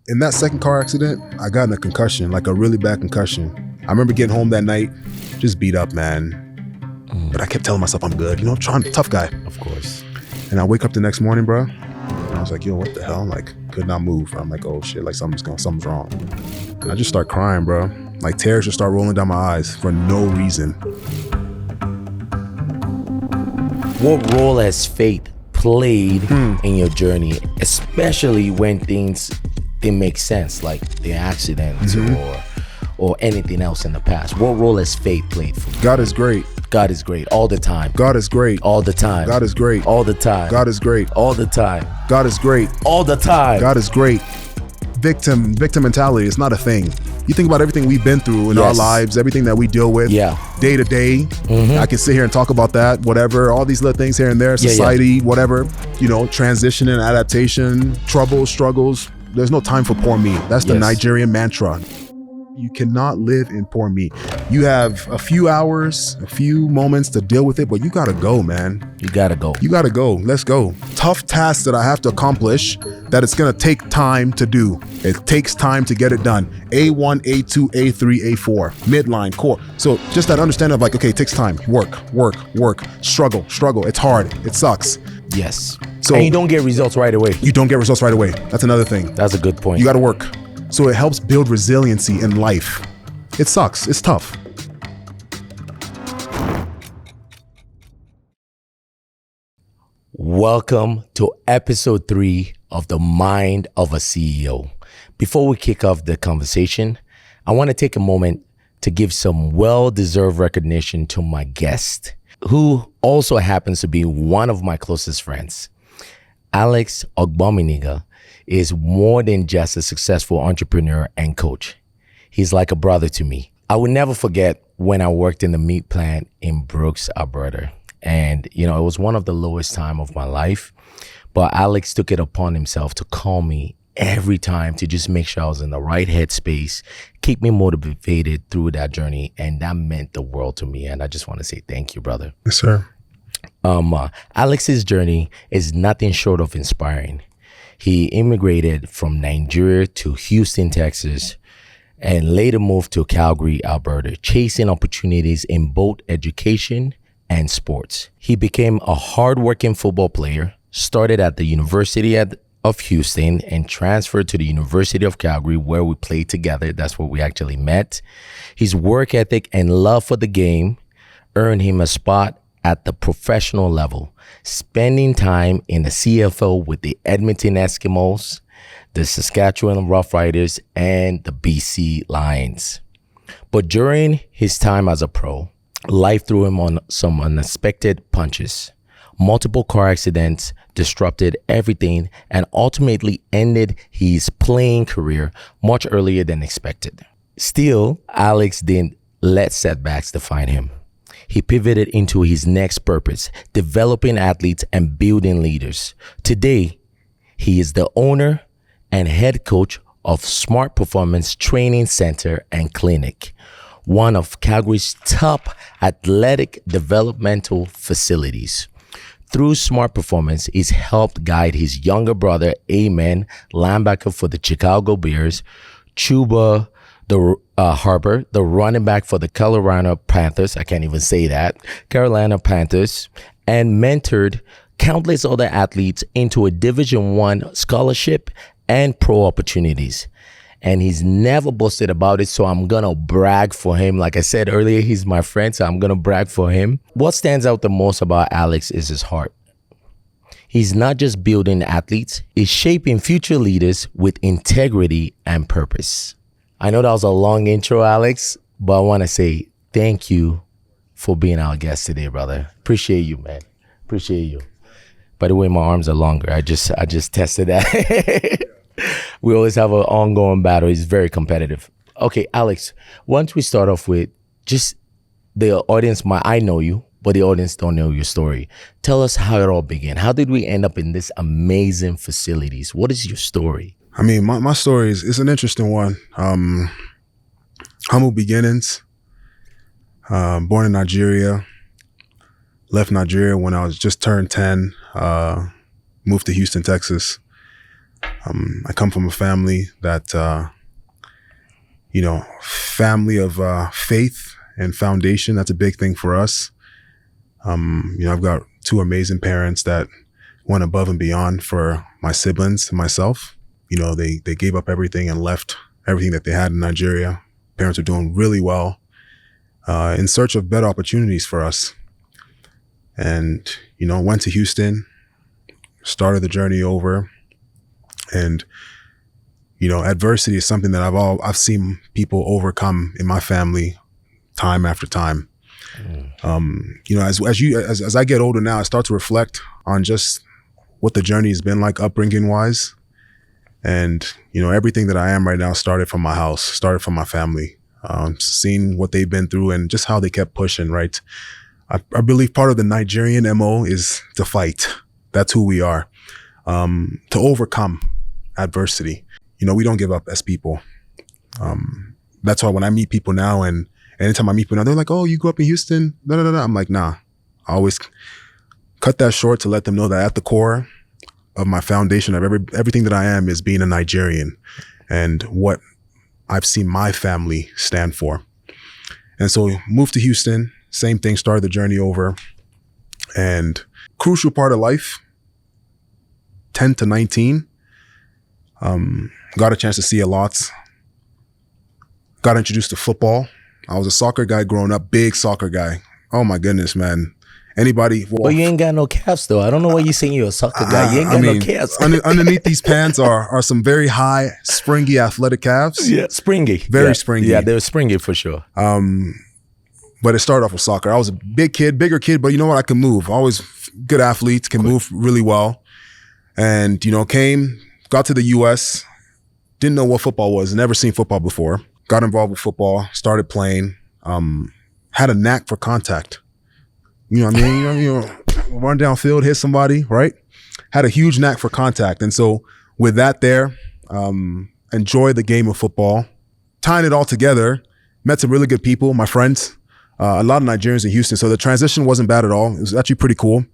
In that second car accident, I got in a concussion, like a really bad concussion. I remember getting home that night, just beat up, man. But I kept telling myself I'm good. I'm trying, tough guy. Of course. And I wake up the next morning, bro. And I was like, yo, what the hell? Like, could not move. I'm like, oh shit, like something's wrong. And I just start crying, bro. Like tears just start rolling down my eyes for no reason. What role has faith played in your journey, especially when things didn't make sense, like the accident or anything else in the past? What role has faith played for you? God is great. God is great all the time. God is great. All the time. God is great. All the time. God is great. All the time. God is great. All the time. God is great. Victim mentality is not a thing. You think about everything we've been through in our lives, everything that we deal with day to day. I can sit here and talk about that, whatever, all these little things here and there, society, whatever, transition and adaptation, troubles, struggles. There's no time for poor me. That's the Nigerian mantra. You cannot live in poor me. You have a few hours, a few moments to deal with it, but you gotta go, man. You gotta go. You gotta go. Let's go. Tough tasks that I have to accomplish that it's gonna take time to do. It takes time to get it done. A1, A2, A3, A4, midline, core. So just that understanding of like, okay, it takes time. Work, struggle. It's hard. It sucks. Yes. So and you don't get results right away. You don't get results right away. That's another thing. That's a good point. You gotta work. So it helps build resiliency in life. It sucks. It's tough. Welcome to episode 3 of The Mind of a CEO. Before we kick off the conversation, I want to take a moment to give some well-deserved recognition to my guest, who also happens to be one of my closest friends. Alex Ogbongbemiga is more than just a successful entrepreneur and coach. He's like a brother to me. I will never forget when I worked in the meat plant in Brooks, Alberta. And, it was one of the lowest time of my life. But Alex took it upon himself to call me every time to just make sure I was in the right headspace, keep me motivated through that journey. And that meant the world to me. And I just want to say thank you, brother. Yes, sir. Alex's journey is nothing short of inspiring. He immigrated from Nigeria to Houston, Texas, and later moved to Calgary, Alberta, chasing opportunities in both education and sports. He became a hardworking football player, started at the University of Houston and transferred to the University of Calgary, where we played together. That's where we actually met. His work ethic and love for the game earned him a spot at the professional level, spending time in the CFL with the Edmonton Eskimos, the Saskatchewan Roughriders, and the BC Lions. But during his time as a pro, life threw him on some unexpected punches. Multiple car accidents disrupted everything and ultimately ended his playing career much earlier than expected. Still, Alex didn't let setbacks define him. He pivoted into his next purpose, developing athletes and building leaders. Today, he is the owner and head coach of Smart Performance Training Center and Clinic, one of Calgary's top athletic developmental facilities. Through Smart Performance, he's helped guide his younger brother, Amen, linebacker for the Chicago Bears, Chuba Harper, the running back for the Carolina Panthers, I can't even say that, Carolina Panthers, and mentored countless other athletes into a Division I scholarship and pro opportunities. And he's never boasted about it, so I'm gonna brag for him. Like I said earlier, he's my friend, so I'm gonna brag for him. What stands out the most about Alex is his heart. He's not just building athletes, he's shaping future leaders with integrity and purpose. I know that was a long intro, Alex, but I want to say thank you for being our guest today, brother. Appreciate you, man. Appreciate you. By the way, my arms are longer. I just tested that. We always have an ongoing battle. He's very competitive. Okay, Alex, once we start off with just the audience, I know you, but the audience don't know your story. Tell us how it all began. How did we end up in this amazing facilities? What is your story? I mean, my story is an interesting one. Humble beginnings. Born in Nigeria. Left Nigeria when I was just turned 10. Moved to Houston, Texas. I come from a family that, family of faith and foundation. That's a big thing for us. I've got two amazing parents that went above and beyond for my siblings and myself. They gave up everything and left everything that they had in Nigeria. Parents are doing really well in search of better opportunities for us. And, went to Houston, started the journey over. And, adversity is something that I've seen people overcome in my family time after time. As I get older now, I start to reflect on just what the journey has been like upbringing wise. And, everything that I am right now started from my house, started from my family, seeing what they've been through and just how they kept pushing, right? I believe part of the Nigerian MO is to fight. That's who we are, to overcome adversity. We don't give up as people. That's why when I meet people now and anytime I meet people now, they're like, oh, you grew up in Houston? I'm like, nah. I always cut that short to let them know that at the core of my foundation of everything that I am is being a Nigerian and what I've seen my family stand for. And so moved to Houston, same thing, started the journey over. And crucial part of life, 10 to 19, got a chance to see a lot. Got introduced to football. I was a soccer guy growing up, big soccer guy. Oh my goodness, man. Anybody? But you ain't got no calves though. I don't know why you're saying you're a soccer guy. You ain't got no calves. Underneath these pants are some very high, springy, athletic calves. Yeah, springy. Very springy. Yeah, they're springy for sure. But it started off with soccer. I was a bigger kid, but you know what? I can move. Always good athletes, can move really well. And, got to the U.S., didn't know what football was, never seen football before. Got involved with football, started playing, had a knack for contact. You know what I mean? Run downfield, hit somebody, right? Had a huge knack for contact. And so with that there, enjoy the game of football, tying it all together, met some really good people, my friends, a lot of Nigerians in Houston. So the transition wasn't bad at all. It was actually pretty cool.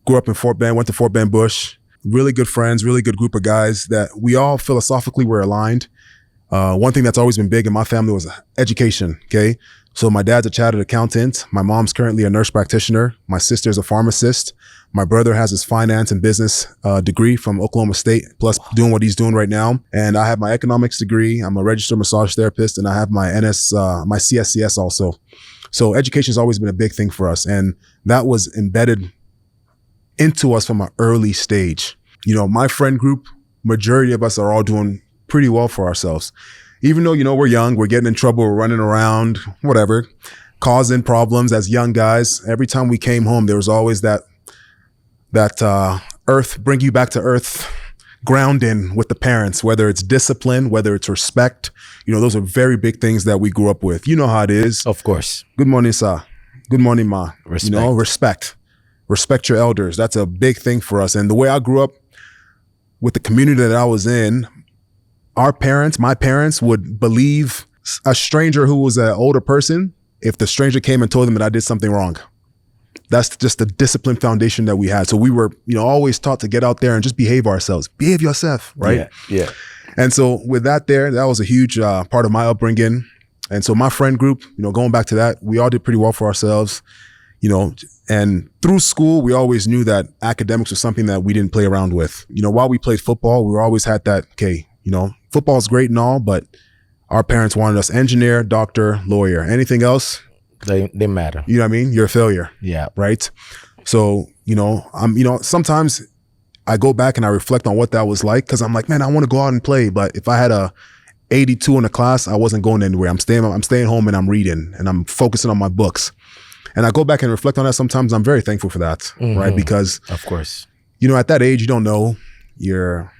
Grew up in Fort Bend, went to Fort Bend Bush, really good friends, really good group of guys that we all philosophically were aligned. One thing that's always been big in my family was education, okay? So my dad's a chartered accountant. My mom's currently a nurse practitioner. My sister's a pharmacist. My brother has his finance and business degree from Oklahoma State, plus doing what he's doing right now. And I have my economics degree. I'm a registered massage therapist, and I have my my CSCS also. So education has always been a big thing for us. And that was embedded into us from an early stage. My friend group, majority of us are all doing pretty well for ourselves. Even though, we're young, we're getting in trouble, we're running around, whatever, causing problems as young guys. Every time we came home, there was always that bring you back to earth, grounding with the parents, whether it's discipline, whether it's respect. Those are very big things that we grew up with. You know how it is. Of course. Good morning, sir. Good morning, ma. Respect. Respect. Respect your elders. That's a big thing for us. And the way I grew up with the community that I was in, my parents would believe a stranger who was an older person if the stranger came and told them that I did something wrong. That's just the discipline foundation that we had. So we were, always taught to get out there and just behave ourselves. Behave yourself, right? Yeah. And so with that was a huge part of my upbringing. And so my friend group, going back to that, we all did pretty well for ourselves, and through school, we always knew that academics was something that we didn't play around with. While we played football, we always had that, okay, football's great and all, but our parents wanted us engineer, doctor, lawyer. Anything else? They matter. You know what I mean? You're a failure. Yeah. Right? So, sometimes I go back and I reflect on what that was like because I'm like, man, I want to go out and play. But if I had a 82 in a class, I wasn't going anywhere. I'm staying home and I'm reading and I'm focusing on my books. And I go back and reflect on that. Sometimes I'm very thankful for that, right? Because, of course, at that age, you don't know. You're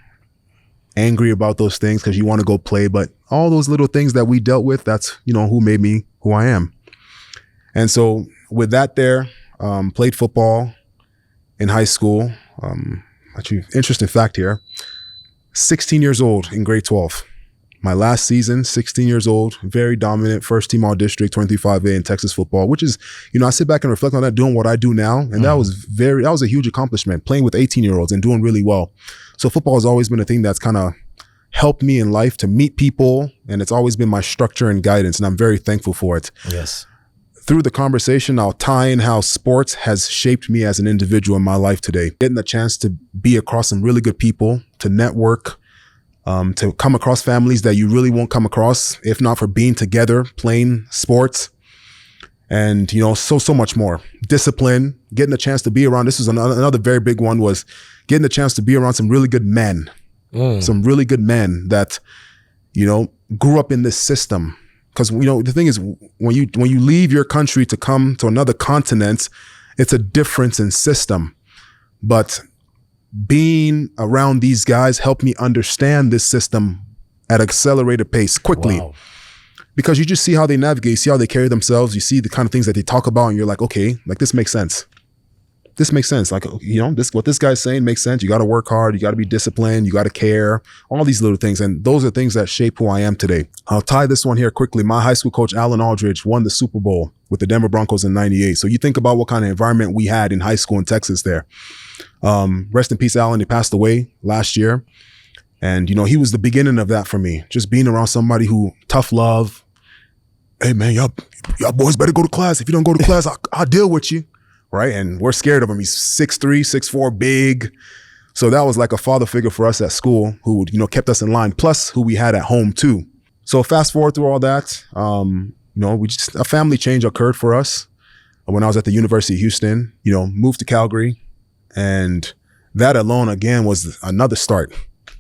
angry about those things because you want to go play. But all those little things that we dealt with, that's, who made me who I am. And so with that played football in high school. Actually, interesting fact here, 16 years old in grade 12. my last season, 16 years old, very dominant, first team all district, 25A in Texas football, which is, I sit back and reflect on that, doing what I do now. And that was a huge accomplishment, playing with 18-year-olds and doing really well. So football has always been a thing that's kind of helped me in life to meet people. And it's always been my structure and guidance. And I'm very thankful for it. Yes. Through the conversation, I'll tie in how sports has shaped me as an individual in my life today. Getting the chance to be across some really good people, to network, to come across families that you really won't come across if not for being together, playing sports, and so much more. Discipline, getting a chance to be around. This is another very big one, was getting the chance to be around some really good men, some really good men that grew up in this system. Because the thing is, when you leave your country to come to another continent, it's a difference in system. But being around these guys helped me understand this system at an accelerated pace quickly. Wow. Because you just see how they navigate, you see how they carry themselves, you see the kind of things that they talk about, and you're like, okay, like this makes sense. This makes sense. Like, what this guy's saying makes sense. You got to work hard. You got to be disciplined. You got to care. All these little things. And those are things that shape who I am today. I'll tie this one here quickly. My high school coach, Alan Aldridge, won the Super Bowl with the Denver Broncos in '98. So you think about what kind of environment we had in high school in Texas there. Rest in peace, Alan. He passed away last year. And, he was the beginning of that for me. Just being around somebody who, tough love. Hey, man, y'all boys better go to class. If you don't go to class, I'll deal with you. Right. And we're scared of him. He's 6'3", 6'4", big. So that was like a father figure for us at school who, kept us in line, plus who we had at home too. So fast forward through all that, a family change occurred for us when I was at the University of Houston, moved to Calgary. And that alone, again, was another start.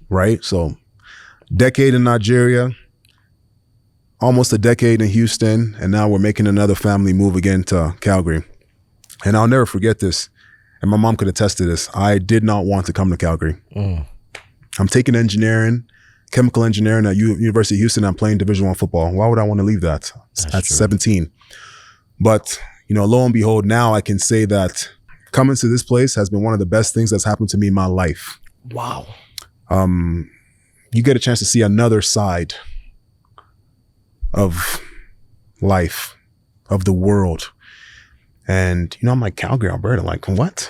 Right. So decade in Nigeria, almost a decade in Houston. And now we're making another family move again to Calgary. And I'll never forget this, and my mom could attest to this. I did not want to come to Calgary. I'm taking engineering, chemical engineering at University of Houston. I'm playing Division I football. Why would I want to leave that at 17? But, lo and behold, now I can say that coming to this place has been one of the best things that's happened to me in my life. Wow. You get a chance to see another side of life, of the world. And, I'm like, Calgary, Alberta, like, what?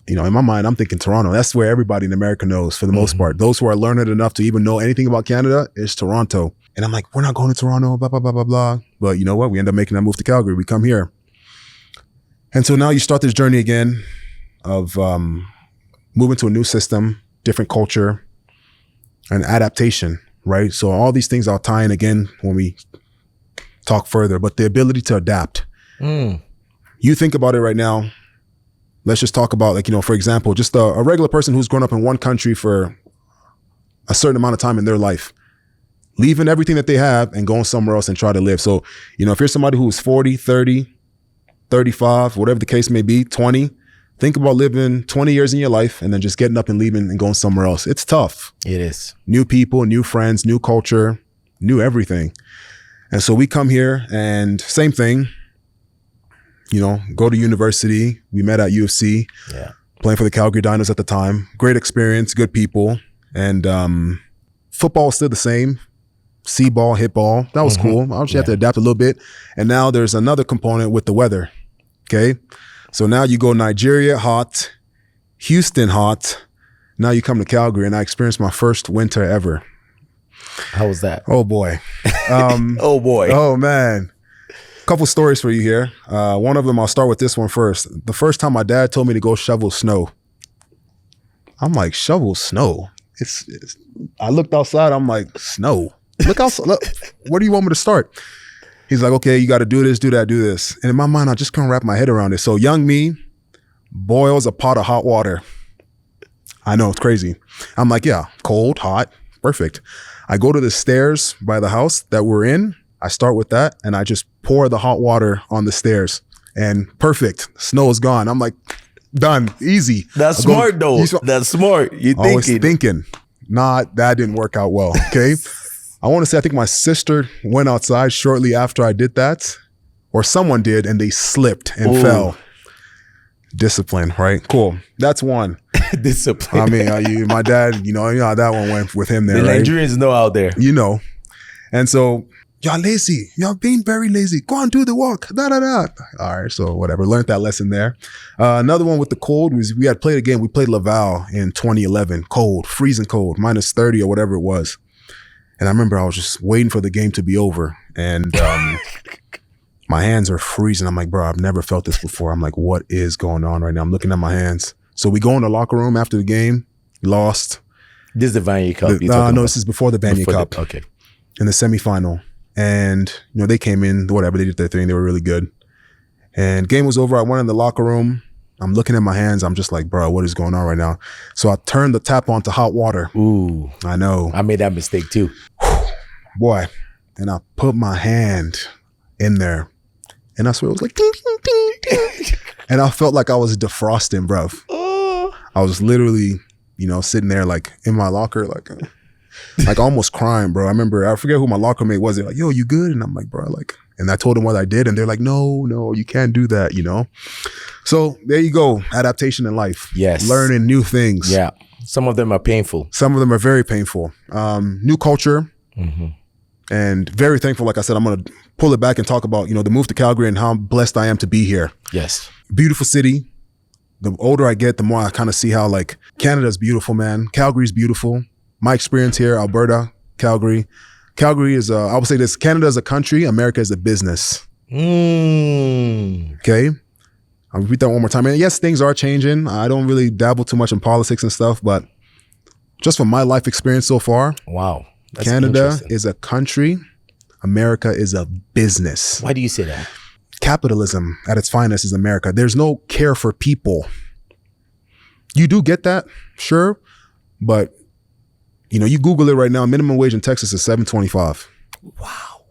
In my mind, I'm thinking Toronto. That's where everybody in America knows for the most part. Those who are learned enough to even know anything about Canada is Toronto. And I'm like, we're not going to Toronto, blah, blah, blah, blah, blah. But you know what? We end up making that move to Calgary. We come here. And so now you start this journey again of moving to a new system, different culture, and adaptation, right? So all these things I'll tie in again when we talk further, but the ability to adapt. You think about it right now. Let's just talk about, for example, just a regular person who's grown up in one country for a certain amount of time in their life, leaving everything that they have and going somewhere else and try to live. So, if you're somebody who's 40, 30, 35, whatever the case may be, 20, think about living 20 years in your life and then just getting up and leaving and going somewhere else. It's tough. It is. New people, new friends, new culture, new everything. And so we come here and same thing. Go to university. We met at UFC, playing for the Calgary Dinos at the time. Great experience, good people. And football was still the same. C-ball, hit ball. That was cool. I actually had to adapt a little bit. And now there's another component with the weather. Okay. So now you go Nigeria hot, Houston hot. Now you come to Calgary and I experienced my first winter ever. How was that? Oh boy. Oh boy. Oh man. Couple stories for you here. One of them, I'll start with this one first. The first time my dad told me to go shovel snow. I'm like, shovel snow? I looked outside, I'm like, snow? Look outside, look, where do you want me to start? He's like, okay, you got to do this, do that, do this. And in my mind, I just couldn't wrap my head around it. So young me boils a pot of hot water. I know, it's crazy. I'm like, yeah, cold, hot, perfect. I go to the stairs by the house that we're in. I start with that and I just pour the hot water on the stairs and perfect. Snow is gone. I'm like, done, easy. That's smart though. That's smart. You're thinking. Nah, that didn't work out well. Okay. I want to say, I think my sister went outside shortly after I did that, or someone did, and they slipped and fell. Discipline, right? Cool. That's one. Discipline. I mean, my dad, you know how that one went with him there, the right? Nigerians know out there. And so, y'all lazy. Y'all being very lazy. Go on, do the walk. Da-da-da. All right, so whatever. Learned that lesson there. Another one with the cold was we had played a game. We played Laval in 2011. Cold, freezing cold, minus 30 or whatever it was. And I remember I was just waiting for the game to be over. And my hands are freezing. I'm like, bro, I've never felt this before. I'm like, what is going on right now? I'm looking at my hands. So we go in the locker room after the game. Lost. This is the Vanier Cup. No, this is before the Vanier Cup. Okay. In the semifinal. And, they came in, whatever, they did their thing. They were really good. And game was over. I went in the locker room. I'm looking at my hands. I'm just like, bro, what is going on right now? So I turned the tap on to hot water. Ooh. I know. I made that mistake too. Boy. And I put my hand in there. And I swear it was like, ding, ding, ding, ding. And I felt like I was defrosting, bruv. I was literally, sitting there like in my locker, like almost crying, bro. I forget who my locker mate was. They're like, yo, you good? And I'm like, bro, and I told them what I did. And they're like, no, you can't do that, So there you go. Adaptation in life. Yes. Learning new things. Yeah. Some of them are painful. Some of them are very painful. New culture. Mm-hmm. And very thankful. Like I said, I'm going to pull it back and talk about, the move to Calgary and how blessed I am to be here. Yes. Beautiful city. The older I get, the more I kind of see how Canada's beautiful, man. Calgary's beautiful. My experience here, Alberta, Calgary. Calgary is, I would say this, Canada is a country, America is a business. Okay? I'll repeat that one more time. And yes, things are changing. I don't really dabble too much in politics and stuff, but just from my life experience so far. Wow. That's Canada is a country, America is a business. Why do you say that? Capitalism at its finest is America. There's no care for people. You do get that, sure, but you Google it right now. Minimum wage in Texas is $7.25. Wow.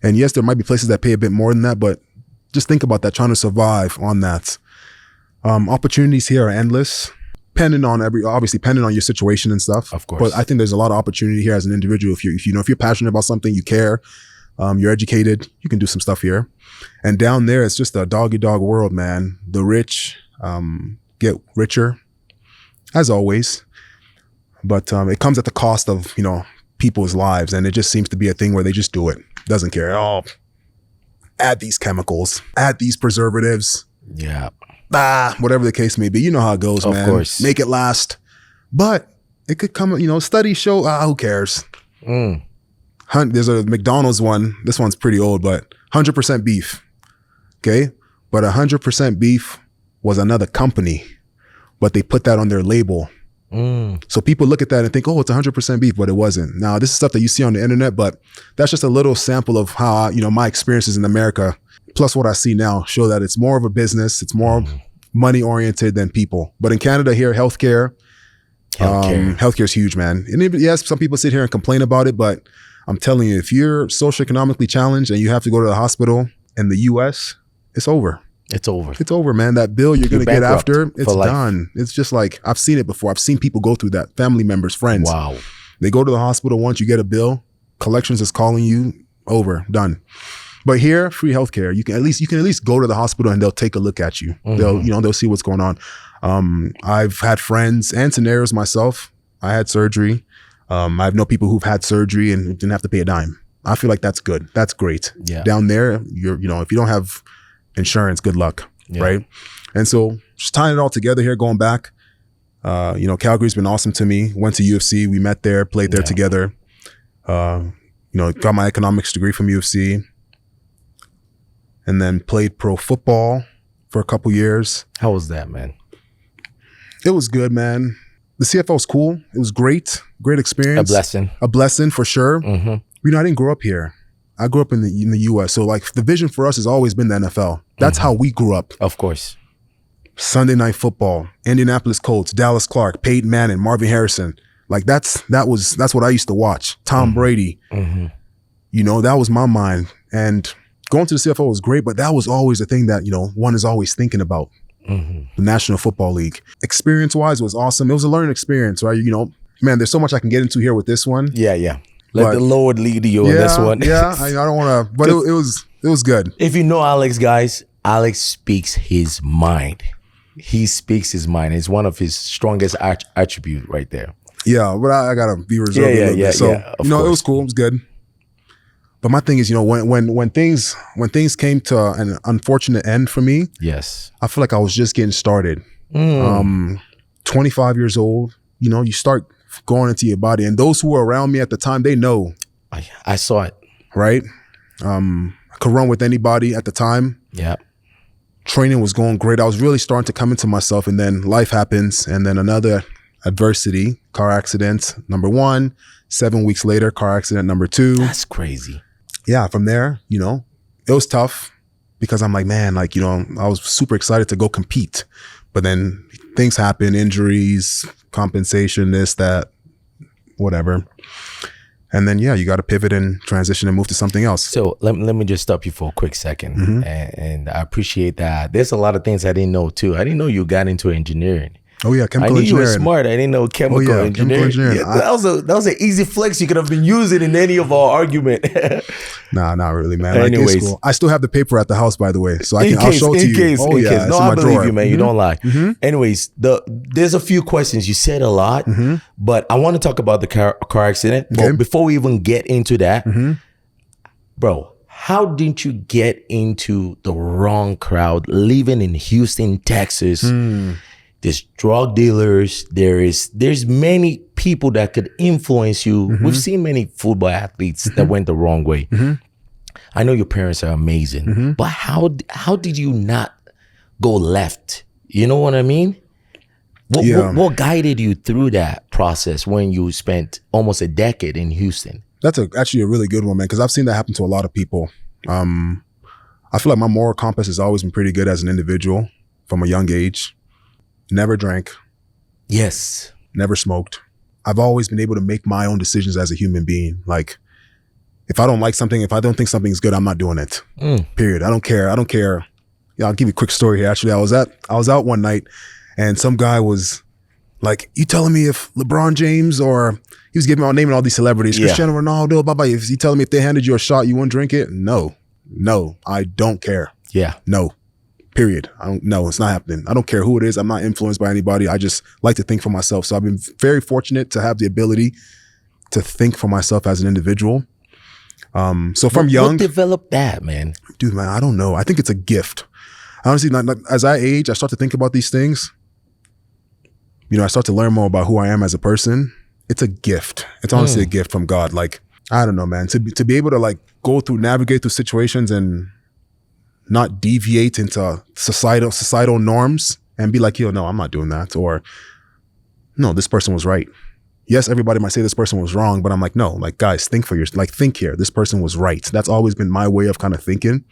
And yes, there might be places that pay a bit more than that, but just think about that, trying to survive on that. Opportunities here are endless, depending on your situation and stuff. Of course. But I think there's a lot of opportunity here as an individual. If you're passionate about something, you care, you're educated, you can do some stuff here. And down there, it's just a dog-eat-dog world, man. The rich get richer, as always. But it comes at the cost of, people's lives. And it just seems to be a thing where they just do it. Doesn't care. Oh, add these chemicals, add these preservatives. Yeah. Whatever the case may be. You know how it goes, man. Of course. Make it last. But it could come, studies show, who cares? There's a McDonald's one. This one's pretty old, but 100% beef. Okay? But 100% beef was another company, but they put that on their label. So people look at that and think, oh, it's 100% beef, but it wasn't. Now, this is stuff that you see on the internet, but that's just a little sample of how, my experiences in America, plus what I see now, show that it's more of a business. It's more money oriented than people. But in Canada here, healthcare is huge, man. And yes, some people sit here and complain about it, but I'm telling you, if you're socioeconomically challenged and you have to go to the hospital in the US, it's over. It's over. It's over, man. That bill you're going to get after, it's done. It's just like, I've seen it before. I've seen people go through that. Family members, friends. Wow. They go to the hospital once, you get a bill, collections is calling you, over, done. But here, free healthcare. You can at least go to the hospital and they'll take a look at you. Mm-hmm. They'll see what's going on. I've had friends and scenarios myself. I had surgery. I've known people who've had surgery and didn't have to pay a dime. I feel like that's good. That's great. Yeah. Down there, if you don't have insurance, good luck, right? And so just tying it all together here, going back, Calgary's been awesome to me. Went to UFC, we met there, played there together. Got my economics degree from UFC, and then played pro football for a couple years. How was that, man? It was good, man. The CFL was cool. It was great experience. A blessing for sure. Mm-hmm. I didn't grow up here. I grew up in the U.S. So the vision for us has always been the NFL. That's how we grew up. Of course. Sunday Night Football, Indianapolis Colts, Dallas Clark, Peyton Manning, Marvin Harrison. That's what I used to watch. Tom Brady. Mm-hmm. That was my mind. And going to the CFL was great, but that was always the thing that, one is always thinking about. Mm-hmm. The National Football League. Experience-wise, it was awesome. It was a learning experience, right? Man, there's so much I can get into here with this one. Yeah. Let the Lord lead you on this one. Yeah, I don't want to, but it was good. If you know Alex, guys, Alex speaks his mind. He speaks his mind. It's one of his strongest attribute right there. Yeah, but I gotta be reserved a little bit. So, it was cool. It was good. But my thing is, when things came to an unfortunate end for me, yes, I feel like I was just getting started. 25 years old, you start going into your body, and those who were around me at the time, they know. I saw it. Right? I could run with anybody at the time. Yeah. Training was going great. I was really starting to come into myself, and then life happens, and then another adversity, car accident, number 1. 7 weeks later, car accident number 2. That's crazy. Yeah, from there, it was tough because I'm like, man, I was super excited to go compete. But then things happen, injuries, compensation, this, that, whatever. And then, you got to pivot and transition and move to something else. So let me just stop you for a quick second. And I appreciate that. There's a lot of things I didn't know too. I didn't know you got into engineering. Oh yeah, chemical engineering. I knew you were smart. I didn't know chemical engineering. Chemical engineering. Yeah, that was an easy flex. You could have been using in any of our argument. Nah, not really, man. Anyways, it's cool. I still have the paper at the house, by the way, so I'll show it to you. Case. No, I believe you, man. You don't lie. Anyways, there's a few questions. You said a lot, but I want to talk about the car accident. Okay. But before we even get into that, bro, how didn't you get into the wrong crowd? Living in Houston, Texas. There's drug dealers. There's many people that could influence you. We've seen many football athletes that went the wrong way. I know your parents are amazing, but how did you not go left? You know what I mean? What guided you through that process when you spent almost a decade in Houston? That's actually a really good one, man, because I've seen that happen to a lot of people. I feel like my moral compass has always been pretty good as an individual from a young age. Never drank. Yes. Never smoked. I've always been able to make my own decisions as a human being. Like, if I don't like something, if I don't think something's good, I'm not doing it. Period. I don't care. Yeah, I'll give you a quick story here. Actually, I was out one night, and some guy was like, "You telling me if LeBron James," or he was giving out naming all these celebrities, Cristiano Ronaldo, blah blah. Is he telling me if they handed you a shot, you wouldn't drink it? No, I don't care. Yeah. No. Period. No, it's not happening. I don't care who it is. I'm not influenced by anybody. I just like to think for myself. So I've been very fortunate to have the ability to think for myself as an individual. So from young, what developed that, man? Dude, man, I don't know. I think it's a gift. Honestly, as I age, I start to think about these things. I start to learn more about who I am as a person. It's a gift. It's honestly a gift from God. Like, I don't know, man. To be able to navigate through situations and not deviate into societal norms and be like, no, I'm not doing that. Or, no, this person was right. Yes, everybody might say this person was wrong, but I'm like, no, guys, think here. This person was right. That's always been my way of kind of thinking.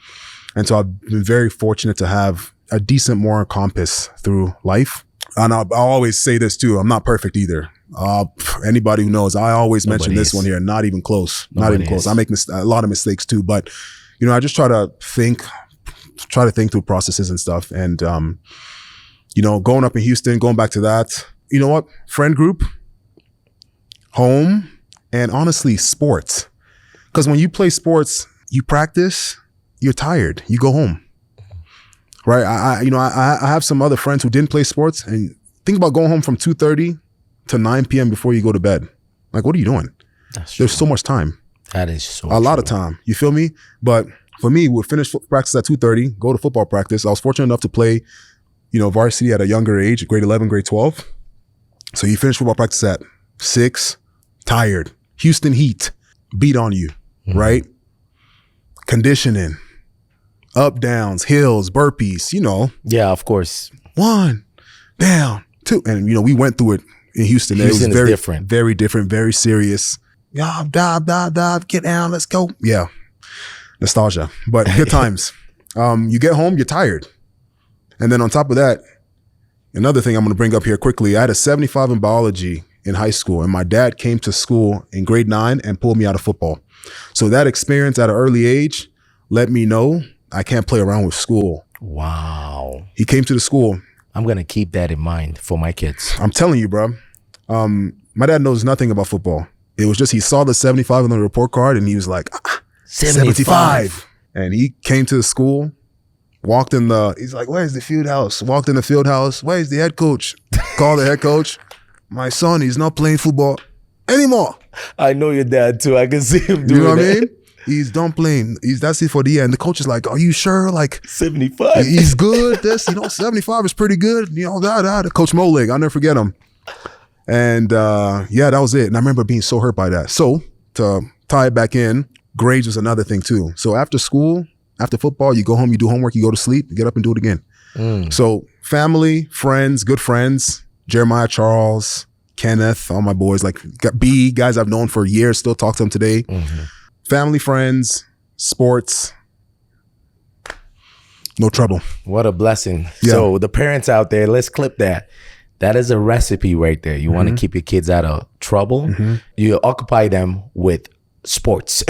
And so I've been very fortunate to have a decent moral compass through life. And I'll always say this too. I'm not perfect either. Anybody who knows, I always mention this one here. Not even close. Not even close. I make a lot of mistakes too, but I just try to think through processes and stuff. And, going up in Houston, going back to that, you know what? Friend group, home, and honestly, sports. Because when you play sports, you practice, you're tired, you go home. Right? I have some other friends who didn't play sports, and think about going home from 2:30 to 9 p.m. before you go to bed. Like, what are you doing? There's so much time. That is so a lot of time. You feel me? But for me, we'd finish practice at 2:30, go to football practice. I was fortunate enough to play, varsity at a younger age, grade 11, grade 12. So you finish football practice at 6, tired. Houston heat, beat on you, right? Conditioning, up, downs, hills, burpees, Yeah, of course. 1, down, 2. And, we went through it in Houston. Houston it was is different. Very different, very serious. Yeah, dive, get down, let's go. Yeah. Nostalgia, but good times. You get home, you're tired. And then on top of that, another thing I'm going to bring up here quickly, I had a 75 in biology in high school, and my dad came to school in grade 9 and pulled me out of football. So that experience at an early age let me know I can't play around with school. Wow. He came to the school. I'm going to keep that in mind for my kids. I'm telling you, bro. My dad knows nothing about football. It was just, he saw the 75 on the report card and he was like, 75. And he came to the school, he's like, where's the field house? Walked in the field house. Where's the head coach? Called the head coach. My son, he's not playing football anymore. I know your dad too. I can see him doing that. You know what I mean? He's dumpling. That's it for the end. The coach is like, are you sure? Like 75. He's good. 75 is pretty good. Coach Molig, I'll never forget him. And that was it. And I remember being so hurt by that. So to tie it back in, grades was another thing too. So after school, after football, you go home, you do homework, you go to sleep, you get up and do it again. So family, friends, good friends, Jeremiah, Charles, Kenneth, all my boys, like B, guys I've known for years, still talk to them today. Family, friends, sports, no trouble. What a blessing. Yeah. So the parents out there, let's clip that. That is a recipe right there. You want to keep your kids out of trouble. You occupy them with sports.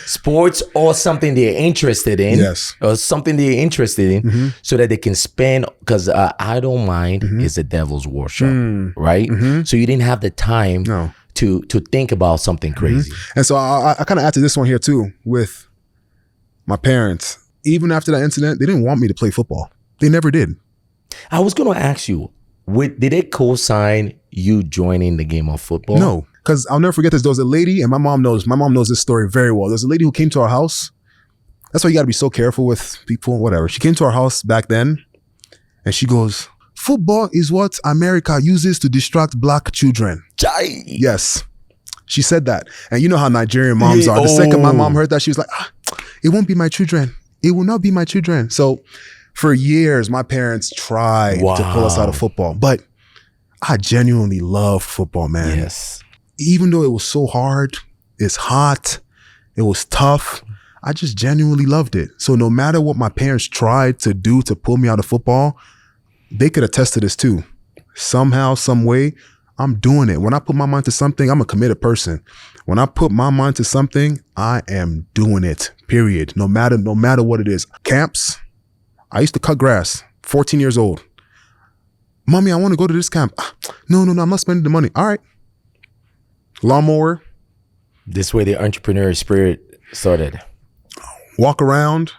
Sports or something they're interested in. Yes. Or something they're interested in so that they can spend, because I don't mind is the devil's worship, right? So you didn't have the time to think about something crazy. And so I kind of add to this one here too with my parents. Even after that incident, they didn't want me to play football. They never did. I was going to ask you, did they co-sign you joining the game of football? No, because I'll never forget this. There was a lady, and my mom knows this story very well. There's a lady who came to our house. That's why you got to be so careful with people, whatever. She came to our house back then, and she goes, football is what America uses to distract black children. Jai. Yes. She said that. And you know how Nigerian moms are. The second my mom heard that, she was like, it won't be my children. It will not be my children. So for years, my parents tried to pull us out of football. But I genuinely love football, man. Yes. Even though it was so hard, it's hot, it was tough, I just genuinely loved it. So no matter what my parents tried to do to pull me out of football, they could attest to this too. Somehow, some way, I'm doing it. When I put my mind to something, I'm a committed person. When I put my mind to something, I am doing it, period. No matter what it is. Camps, I used to cut grass, 14 years old. Mommy, I want to go to this camp. No, I'm not spending the money. All right. Lawnmower. This way the entrepreneur spirit started. Walk around.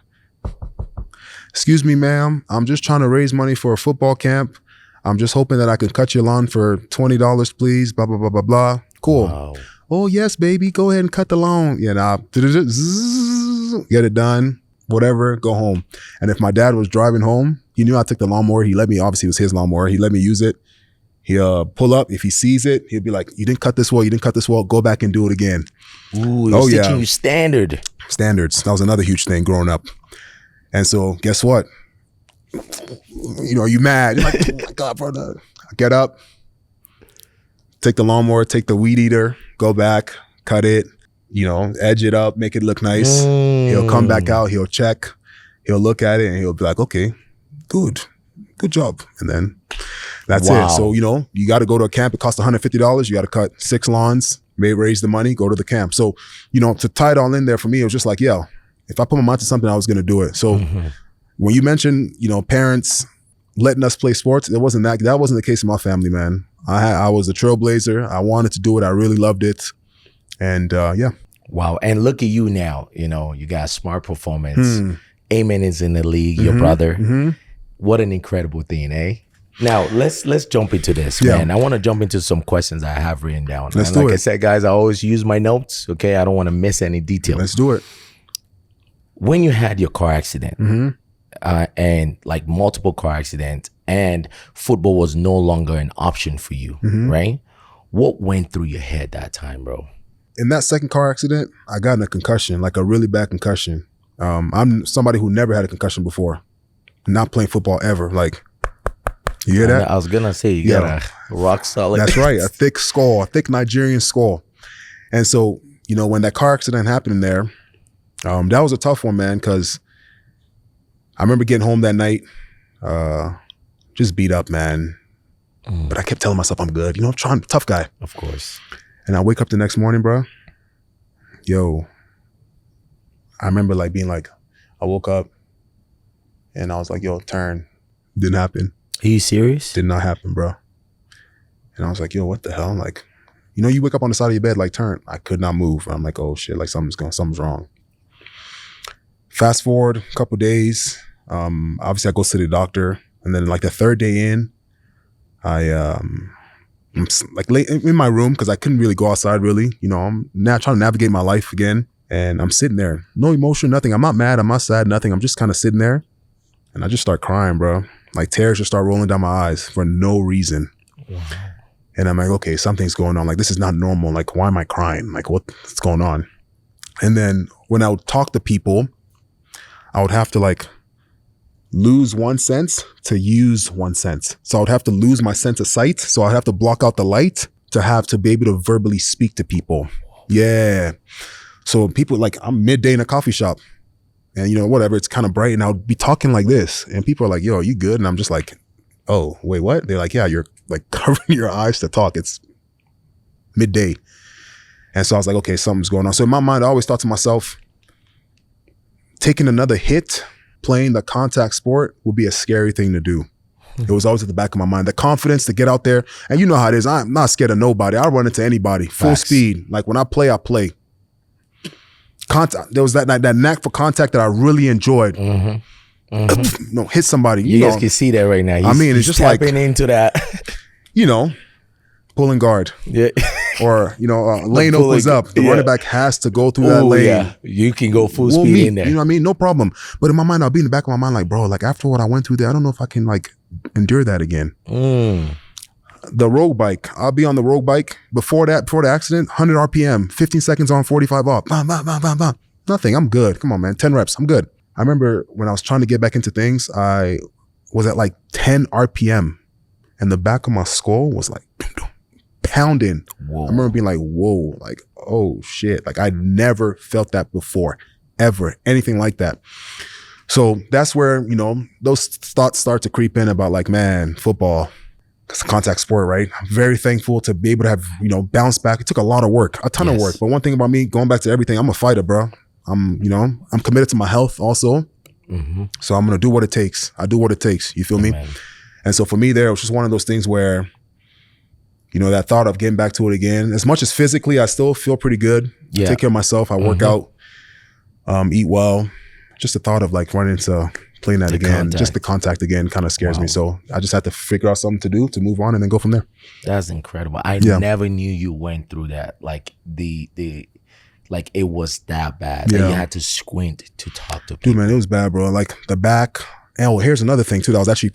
Excuse me, ma'am. I'm just trying to raise money for a football camp. I'm just hoping that I can cut your lawn for $20, please. Blah, blah, blah, blah, blah. Cool. Wow. Oh, yes, baby. Go ahead and cut the lawn. Get it done. Whatever. Go home. And if my dad was driving home, he knew I took the lawnmower. He let me, obviously it was his lawnmower. He let me use it. He'll pull up. If he sees it, he'll be like, you didn't cut this well. You didn't cut this well. Go back and do it again. Ooh, he's teaching you standards. That was another huge thing growing up. And so guess what? Are you mad? You're like, oh my God, brother. I get up, take the lawnmower, take the weed eater, go back, cut it, edge it up, make it look nice. He'll come back out, he'll check, he'll look at it, and he'll be like, okay, good job. And then that's it. So, you got to go to a camp. It costs $150. You got to cut 6 lawns, raise the money, go to the camp. So, to tie it all in there for me, it was just like, if I put my mind to something, I was going to do it. So when you mentioned, parents letting us play sports, that wasn't the case in my family, man. I was a trailblazer. I wanted to do it. I really loved it. And Wow. And look at you now, you got smart performance. Amen is in the league, your brother. What an incredible thing, eh? Now, let's jump into this, man. I want to jump into some questions I have written down. Let's do it. Like I said, guys, I always use my notes, okay? I don't want to miss any details. Let's do it. When you had your car accident, and like multiple car accidents, and football was no longer an option for you, right? What went through your head that time, bro? In that second car accident, I got in a concussion, like a really bad concussion. I'm somebody who never had a concussion before. Not playing football ever. Like, you hear that? I was gonna say, you got a rock solid. That's right. A thick skull, a thick Nigerian skull. And so, when that car accident happened there, that was a tough one, man, because I remember getting home that night, just beat up, man. But I kept telling myself I'm good. I'm trying, tough guy. Of course. And I wake up the next morning, bro. I remember being like, I woke up and I was like, turn. Didn't happen. Are you serious? Did not happen, bro. And I was like, what the hell? I'm like, you wake up on the side of your bed, like, turn. I could not move. I'm like, oh shit, like something's wrong. Fast forward a couple days. Obviously I go to the doctor, and then like the third day in, I'm like late in my room because I couldn't really go outside really. I'm now trying to navigate my life again. And I'm sitting there, no emotion, nothing. I'm not mad, I'm not sad, nothing. I'm just kind of sitting there, and I just start crying, bro. Like tears just start rolling down my eyes for no reason. Wow. And I'm like, okay, something's going on. Like, this is not normal. Like, why am I crying? Like, what's going on? And then when I would talk to people, I would have to like lose one sense to use one sense. So I would have to lose my sense of sight. So I'd have to block out the light to be able to verbally speak to people. Yeah. So people, like, I'm midday in a coffee shop and, you know, whatever, it's kind of bright, and I would be talking like this, and people are like, yo, are you good? And I'm just like, oh, wait, what? They're like, yeah, you're like covering your eyes to talk. It's midday. And so I was like, okay, something's going on. So in my mind, I always thought to myself, taking another hit, playing the contact sport would be a scary thing to do. It was always at the back of my mind. The confidence to get out there. And you know how it is. I'm not scared of nobody. I'll run into anybody. Full speed. Like when I play. Contact. There was that knack for contact that I really enjoyed. No, hit somebody. You guys can see that right now. It's just like into that. You know, pulling guard. Yeah. Or, you know, lane opens up. The running back has to go through that lane. Yeah. You can go full speed in there. You know what I mean? No problem. But in my mind, I'll be in the back of my mind like, bro, like after what I went through there, I don't know if I can like endure that again. The road bike. I'll be on the road bike. Before the accident, 100 RPM, 15 seconds on, 45 off. Bah, bah, bah, bah, bah. Nothing. I'm good. Come on, man. 10 reps. I'm good. I remember when I was trying to get back into things, I was at like 10 RPM and the back of my skull was like pounding. Whoa. I remember being like, whoa, like, oh shit. Like I'd never felt that before, ever, anything like that. So that's where, you know, those thoughts start to creep in about like, man, football, it's a contact sport, right? I'm very thankful to be able to have, you know, bounce back. It took a lot of work, a ton of work. But one thing about me, going back to everything, I'm a fighter, bro. I'm committed to my health also. So I'm going to do what it takes. I do what it takes. You feel me? And so for me there, it was just one of those things where, you know, that thought of getting back to it again, as much as physically, I still feel pretty good. I take care of myself. I work out, eat well. Just the thought of like running into playing that again, just the contact again kind of scares me. So I just had to figure out something to do to move on and then go from there. That's incredible. I never knew you went through that. Like like it was that bad that you had to squint to talk to people. Dude, man, it was bad, bro. Like the back. And here's another thing too that was actually,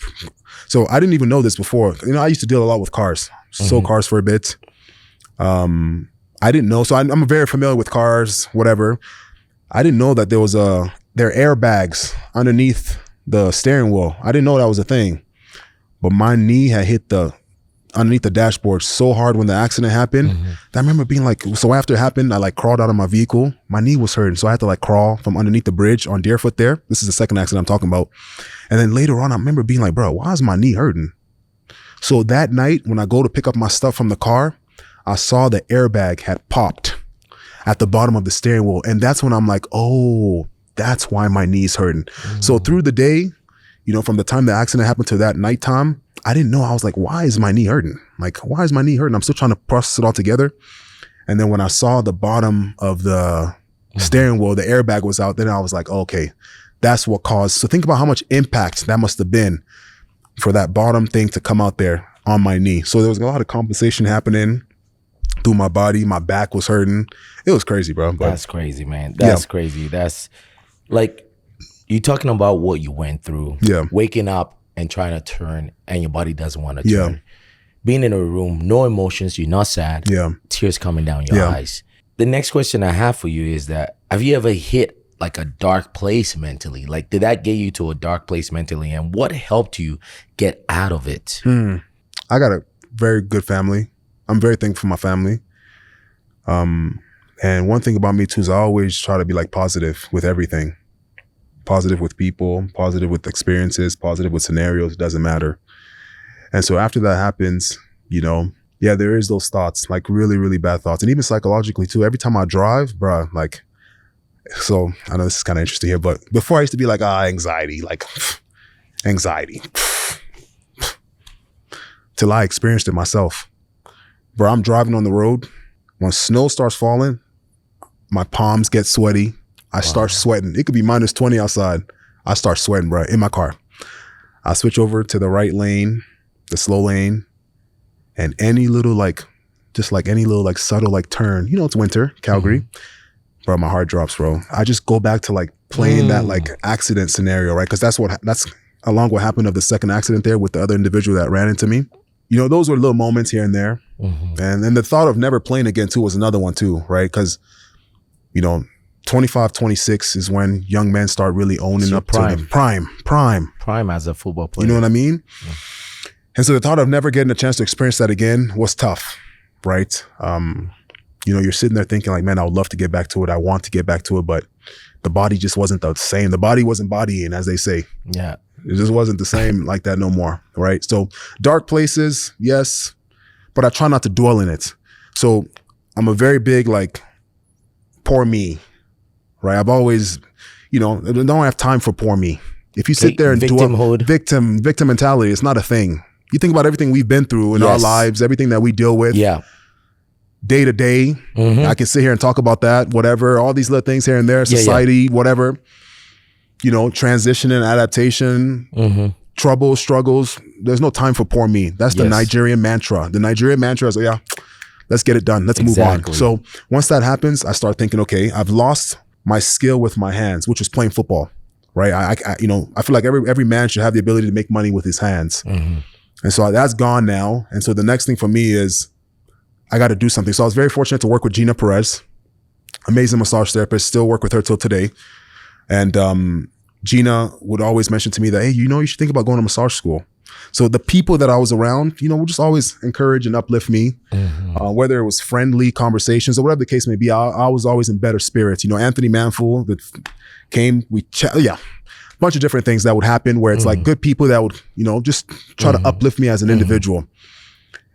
so I didn't even know this before. You know, I used to deal a lot with cars, sold cars for a bit. I didn't know. So I'm very familiar with cars, whatever. I didn't know that there are airbags underneath the steering wheel. I didn't know that was a thing. But my knee had hit underneath the dashboard so hard when the accident happened that I remember being like, so after it happened, I like crawled out of my vehicle. My knee was hurting. So I had to like crawl from underneath the bridge on Deerfoot there. This is the second accident I'm talking about. And then later on, I remember being like, bro, why is my knee hurting? So that night when I go to pick up my stuff from the car, I saw the airbag had popped at the bottom of the steering wheel. And that's when I'm like, oh, that's why my knee's hurting. So through the day, you know, from the time the accident happened to that nighttime, I didn't know. I was like, why is my knee hurting? Like, why is my knee hurting? I'm still trying to process it all together. And then when I saw the bottom of the steering wheel, the airbag was out, then I was like, okay, that's what caused. So think about how much impact that must have been for that bottom thing to come out there on my knee. So there was a lot of compensation happening through my body. My back was hurting. It was crazy, bro. But that's crazy, man. That's crazy. That's like, you talking about what you went through. Waking up and trying to turn and your body doesn't want to turn. Being in a room, no emotions, you're not sad. Tears coming down your eyes. The next question I have for you is that, have you ever hit like a dark place mentally? Like, did that get you to a dark place mentally? And what helped you get out of it? I got a very good family. I'm very thankful for my family. And one thing about me too is I always try to be like positive with everything. Positive with people, positive with experiences, positive with scenarios, doesn't matter. And so after that happens, you know, there is those thoughts, like really, really bad thoughts. And even psychologically too, every time I drive, bruh, like, so I know this is kind of interesting here, but before I used to be like, anxiety, like anxiety. Till I experienced it myself. Bro, I'm driving on the road. When snow starts falling, my palms get sweaty. I start sweating. It could be minus 20 outside. I start sweating, bro, in my car. I switch over to the right lane, the slow lane, and any little like, just like any little like subtle like turn, you know, it's winter, Calgary, bro, my heart drops, bro. I just go back to like playing that like accident scenario, right? Because that's along what happened of the second accident there with the other individual that ran into me. You know, those were little moments here and there. And then the thought of never playing again too was another one too, right? Because, you know, 25, 26 is when young men start really owning up to them. Prime as a football player. You know what I mean? And so the thought of never getting a chance to experience that again was tough, right? You know, you're sitting there thinking like, man, I would love to get back to it. I want to get back to it, but the body just wasn't the same. The body wasn't bodying, as they say. Yeah. It just wasn't the same like that no more, right? So dark places, yes, but I try not to dwell in it. So I'm a very big like, poor me, right? I've always, you know, I don't have time for poor me. If you sit there and victimhood, victim mentality, it's not a thing. You think about everything we've been through in our lives, everything that we deal with. Yeah. Day to day. I can sit here and talk about that, whatever, all these little things here and there, society, whatever, you know, transition and adaptation, troubles, struggles. There's no time for poor me. That's the Nigerian mantra. The Nigerian mantra is, yeah, let's get it done. Let's move on. So once that happens, I start thinking, okay, I've lost my skill with my hands, which is playing football, right? I you know, I feel like every man should have the ability to make money with his hands. And so that's gone now. And so the next thing for me is I got to do something. So I was very fortunate to work with Gina Perez, amazing massage therapist, still work with her till today. And Gina would always mention to me that, hey, you know, you should think about going to massage school. So the people that I was around, you know, would just always encourage and uplift me, whether it was friendly conversations or whatever the case may be. I was always in better spirits. You know, Anthony Manful that came, bunch of different things that would happen where it's like good people that would, you know, just try to uplift me as an individual.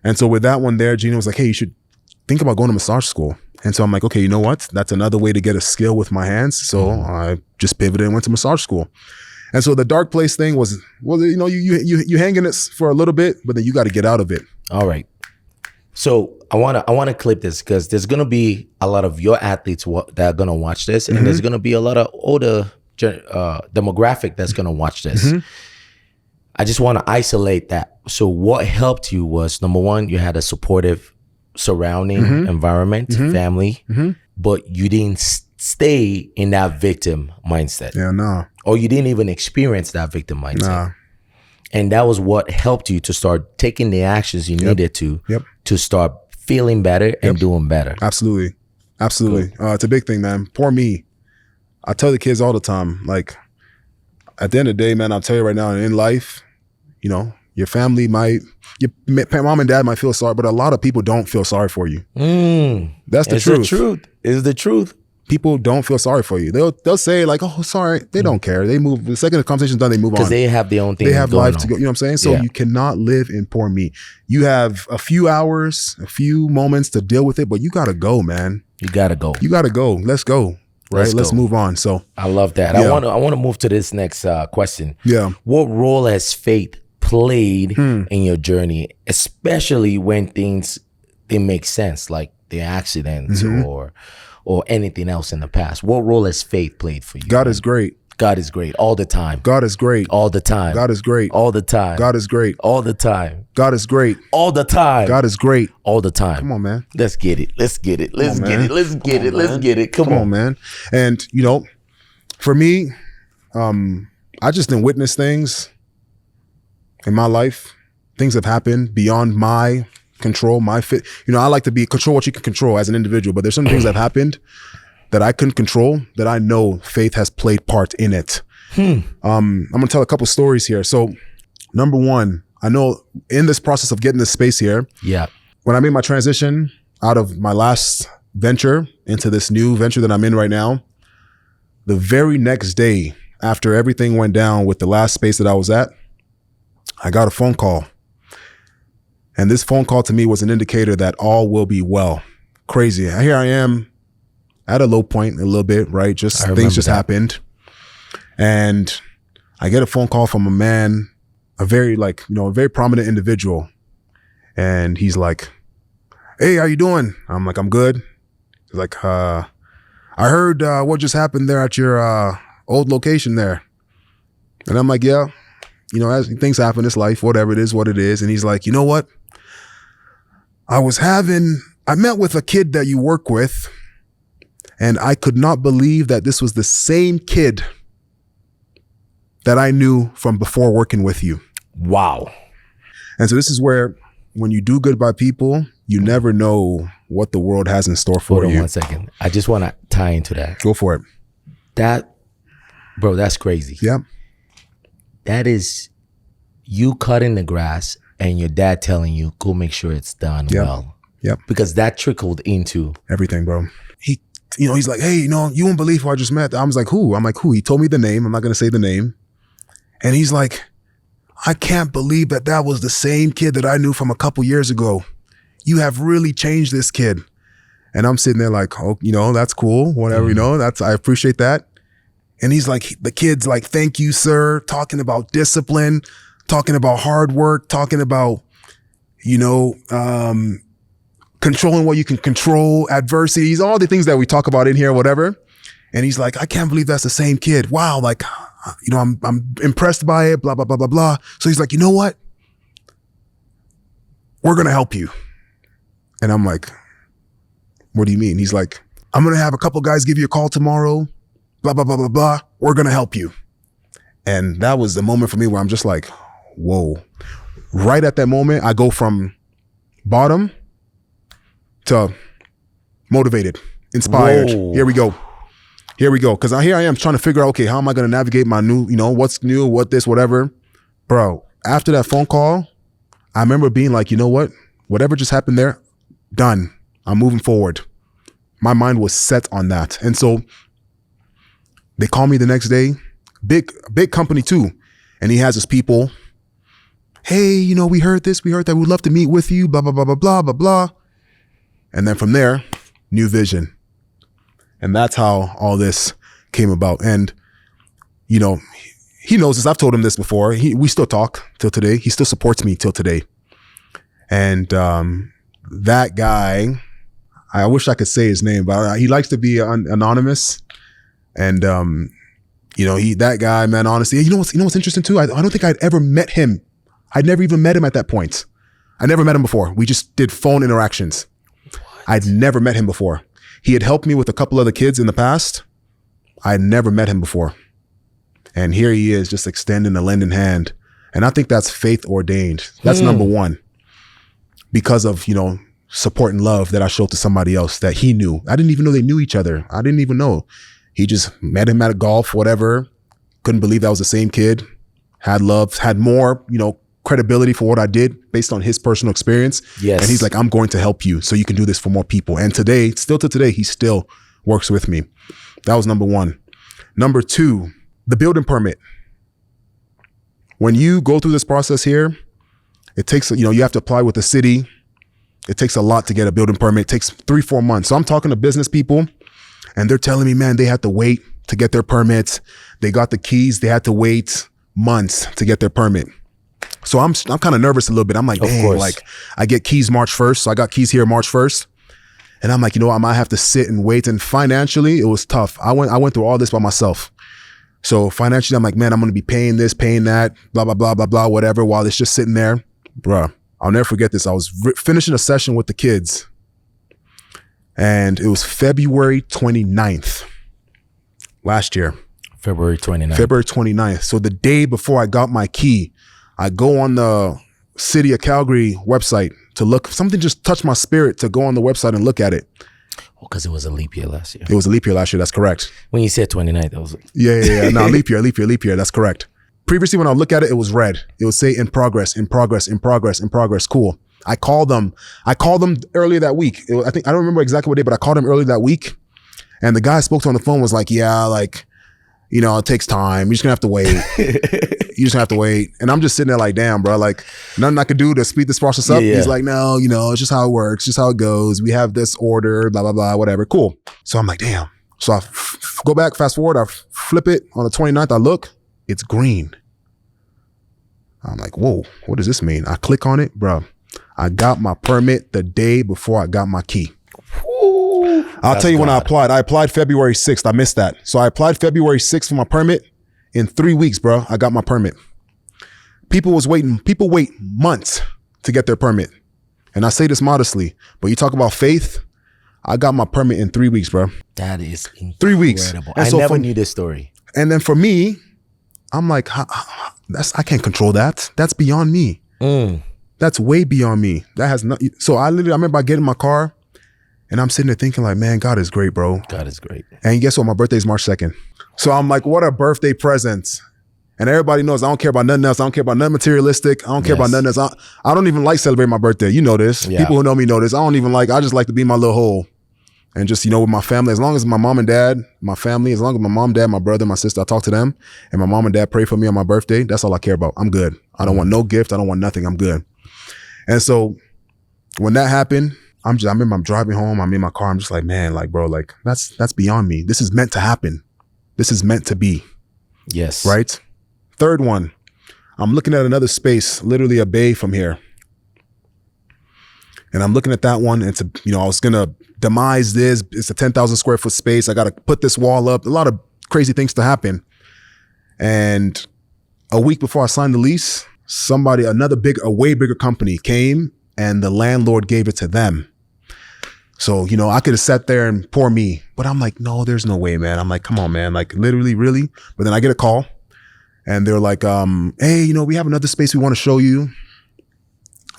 And so with that one there, Gina was like, hey, you should think about going to massage school. And so I'm like, okay, you know what? That's another way to get a skill with my hands. So I just pivoted and went to massage school. And so the dark place thing was you know, you hang in it for a little bit, but then you got to get out of it. All right. So I want to clip this because there's going to be a lot of your athletes that are going to watch this. And there's going to be a lot of older demographic that's going to watch this. I just want to isolate that. So what helped you was, number one, you had a supportive surrounding environment, family, but you didn't stay in that victim mindset. Yeah, no. Or you didn't even experience that victim mindset. Nah. And that was what helped you to start taking the actions you needed to start feeling better and doing better. Absolutely. Absolutely. Cool. It's a big thing, man. Poor me. I tell the kids all the time, like, at the end of the day, man, I'll tell you right now, in life, you know, your family your mom and dad might feel sorry, but a lot of people don't feel sorry for you. That's the truth. It's the truth. People don't feel sorry for you. They'll say like, oh, sorry. They don't care. They move. The second the conversation's done, they move on. Because they have their own thing. They have life to go. You know what I'm saying? So you cannot live in poor me. You have a few hours, a few moments to deal with it, but you got to go, man. You got to go. You got to go. Let's go. Right. Let's move on. So I love that. I want to move to this next question. Yeah. What role has faith played in your journey, especially when things didn't make sense, like the accidents or anything else in the past? What role has faith played for you? God is great. God is great all the time. God is great all the time. God is great all the time. God is great all the time. God is great all the time. God is great all the time. Come on, man. Let's get it. Let's get it. Let's get it. Let's get it. Let's get it. Come on, man. And you know, for me, I just didn't witness things in my life. Things have happened beyond my control, my fit. You know, I like to control what you can control as an individual, but there's some things that have happened that I couldn't control that I know faith has played part in it. I'm gonna tell a couple stories here. So number one, I know in this process of getting this space here, when I made my transition out of my last venture into this new venture that I'm in right now, the very next day after everything went down with the last space that I was at, I got a phone call. And this phone call to me was an indicator that all will be well. Crazy. Here I am at a low point a little bit, right? Just things just happened. And I get a phone call from a man, a very prominent individual. And he's like, hey, how you doing? I'm like, I'm good. He's like, I heard what just happened there at your old location there. And I'm like, yeah, you know, as things happen, it's life, whatever it is, what it is. And he's like, you know what? I met with a kid that you work with, And I could not believe that this was the same kid that I knew from before working with you. Wow. And so this is where, when you do good by people, you never know what the world has in store for you. Hold on 1 second. I just want to tie into that. Go for it. Bro, that's crazy. Yeah. That is you cutting the grass and your dad telling you, go make sure it's done well. Yep. Because that trickled into everything, bro. He's like, hey, you won't believe who I just met. I was like, who? I'm like, who? He told me the name. I'm not going to say the name. And he's like, I can't believe that was the same kid that I knew from a couple years ago. You have really changed this kid. And I'm sitting there like, oh, that's cool. Whatever, I appreciate that. And he's like, the kid's like, thank you, sir. Talking about discipline, talking about hard work, talking about, controlling what you can control, adversities, all the things that we talk about in here, whatever. And he's like, I can't believe that's the same kid. Wow. Like, I'm impressed by it, blah, blah, blah, blah, blah. So he's like, you know what? We're going to help you. And I'm like, what do you mean? He's like, I'm going to have a couple guys give you a call tomorrow, blah, blah, blah, blah, blah. We're going to help you. And that was the moment for me where I'm just like, whoa. Right at that moment, I go from bottom to motivated, inspired. Whoa. Here we go. Because here I am trying to figure out, okay, how am I going to navigate my new, what's new, what this, whatever. Bro, after that phone call, I remember being like, you know what? Whatever just happened there, done. I'm moving forward. My mind was set on that. And so they call me the next day, big company too. And he has his people. Hey, we heard this, we heard that, we'd love to meet with you, blah, blah, blah, blah, blah, blah, blah. And then from there, new vision. And that's how all this came about. And, he knows this. I've told him this before. We still talk till today. He still supports me till today. And that guy, I wish I could say his name, but he likes to be anonymous. And, that guy, man, honestly, you know what's interesting too? I don't think I'd ever met him. I'd never even met him at that point. I never met him before. We just did phone interactions. I'd never met him before. He had helped me with a couple other kids in the past. I'd never met him before. And here he is just extending a lending hand. And I think that's faith ordained. That's number one. Because of, support and love that I showed to somebody else that he knew. I didn't even know they knew each other. I didn't even know. He just met him at a golf, whatever. Couldn't believe that was the same kid. Had love, had more, credibility for what I did based on his personal experience. Yes. And he's like, I'm going to help you so you can do this for more people. And today, still to today, he still works with me. That was number one. Number two, the building permit. When you go through this process here, it takes, you have to apply with the city. It takes a lot to get a building permit. It takes 3-4 months. So I'm talking to business people and they're telling me, man, they had to wait to get their permits. They got the keys. They had to wait months to get their permit. So I'm kind of nervous a little bit. I'm like, dang, like I get keys March 1st. So I got keys here March 1st. And I'm like, I might have to sit and wait. And financially, it was tough. I went through all this by myself. So financially, I'm like, man, I'm going to be paying this, paying that, blah, blah, blah, blah, blah, whatever, while it's just sitting there. Bruh, I'll never forget this. I was finishing a session with the kids and it was February 29th last year. February 29th. So the day before I got my key, I go on the City of Calgary website to look. Something just touched my spirit to go on the website and look at it. Oh, because it was a leap year last year. It was a leap year last year. That's correct. When you said 29th, that was... Yeah. No, leap year. That's correct. Previously, when I look at it, it was red. It would say in progress. Cool. I called them earlier that week. I don't remember exactly what day, but I called them earlier that week. And the guy I spoke to on the phone was like, yeah, like, it takes time. You're just gonna have to wait. And I'm just sitting there like, damn, bro, like nothing I could do to speed this process up. Yeah. He's like, no, it's just how it works, just how it goes. We have this order, blah, blah, blah, whatever. Cool. So I'm like, damn. So I go back, fast forward, I flip it on the 29th. I look, it's green. I'm like, whoa, what does this mean? I click on it, bro. I got my permit the day before I got my key. I'll tell you when I applied February 6th. I missed that. So I applied February 6th for my permit. In 3 weeks, bro, I got my permit. People wait months to get their permit. And I say this modestly, but you talk about faith. I got my permit in 3 weeks, bro. That is incredible. 3 weeks. I never knew this story. And then for me, I'm like, I can't control that. That's beyond me. That's way beyond me. That has nothing. So I remember I get in my car and I'm sitting there thinking like, man, God is great, bro. God is great. And guess what? My birthday is March 2nd. So I'm like, what a birthday present. And everybody knows I don't care about nothing else. I don't care about nothing materialistic. I don't care about nothing else. I don't even like celebrating my birthday. You know this. Yeah. People who know me know this. I just like to be in my little hole. And just, with my family, as long as my mom and dad, my family, as long as my mom, dad, my brother, my sister, I talk to them, and my mom and dad pray for me on my birthday, that's all I care about. I'm good. I don't want no gift. I don't want nothing. I'm good. And so when that happened, I remember I'm driving home. I'm in my car. I'm just like, man, like, bro, like that's beyond me. This is meant to happen. This is meant to be. Yes. Right? Third one, I'm looking at another space, literally a bay from here. And I'm looking at that one. It's I was going to demise this. It's a 10,000 square foot space. I got to put this wall up. A lot of crazy things to happen. And a week before I signed the lease, a way bigger company came and the landlord gave it to them. So, I could have sat there and poor me, but I'm like, no, there's no way, man. I'm like, come on, man. Like literally, really? But then I get a call and they're like, hey, we have another space we want to show you.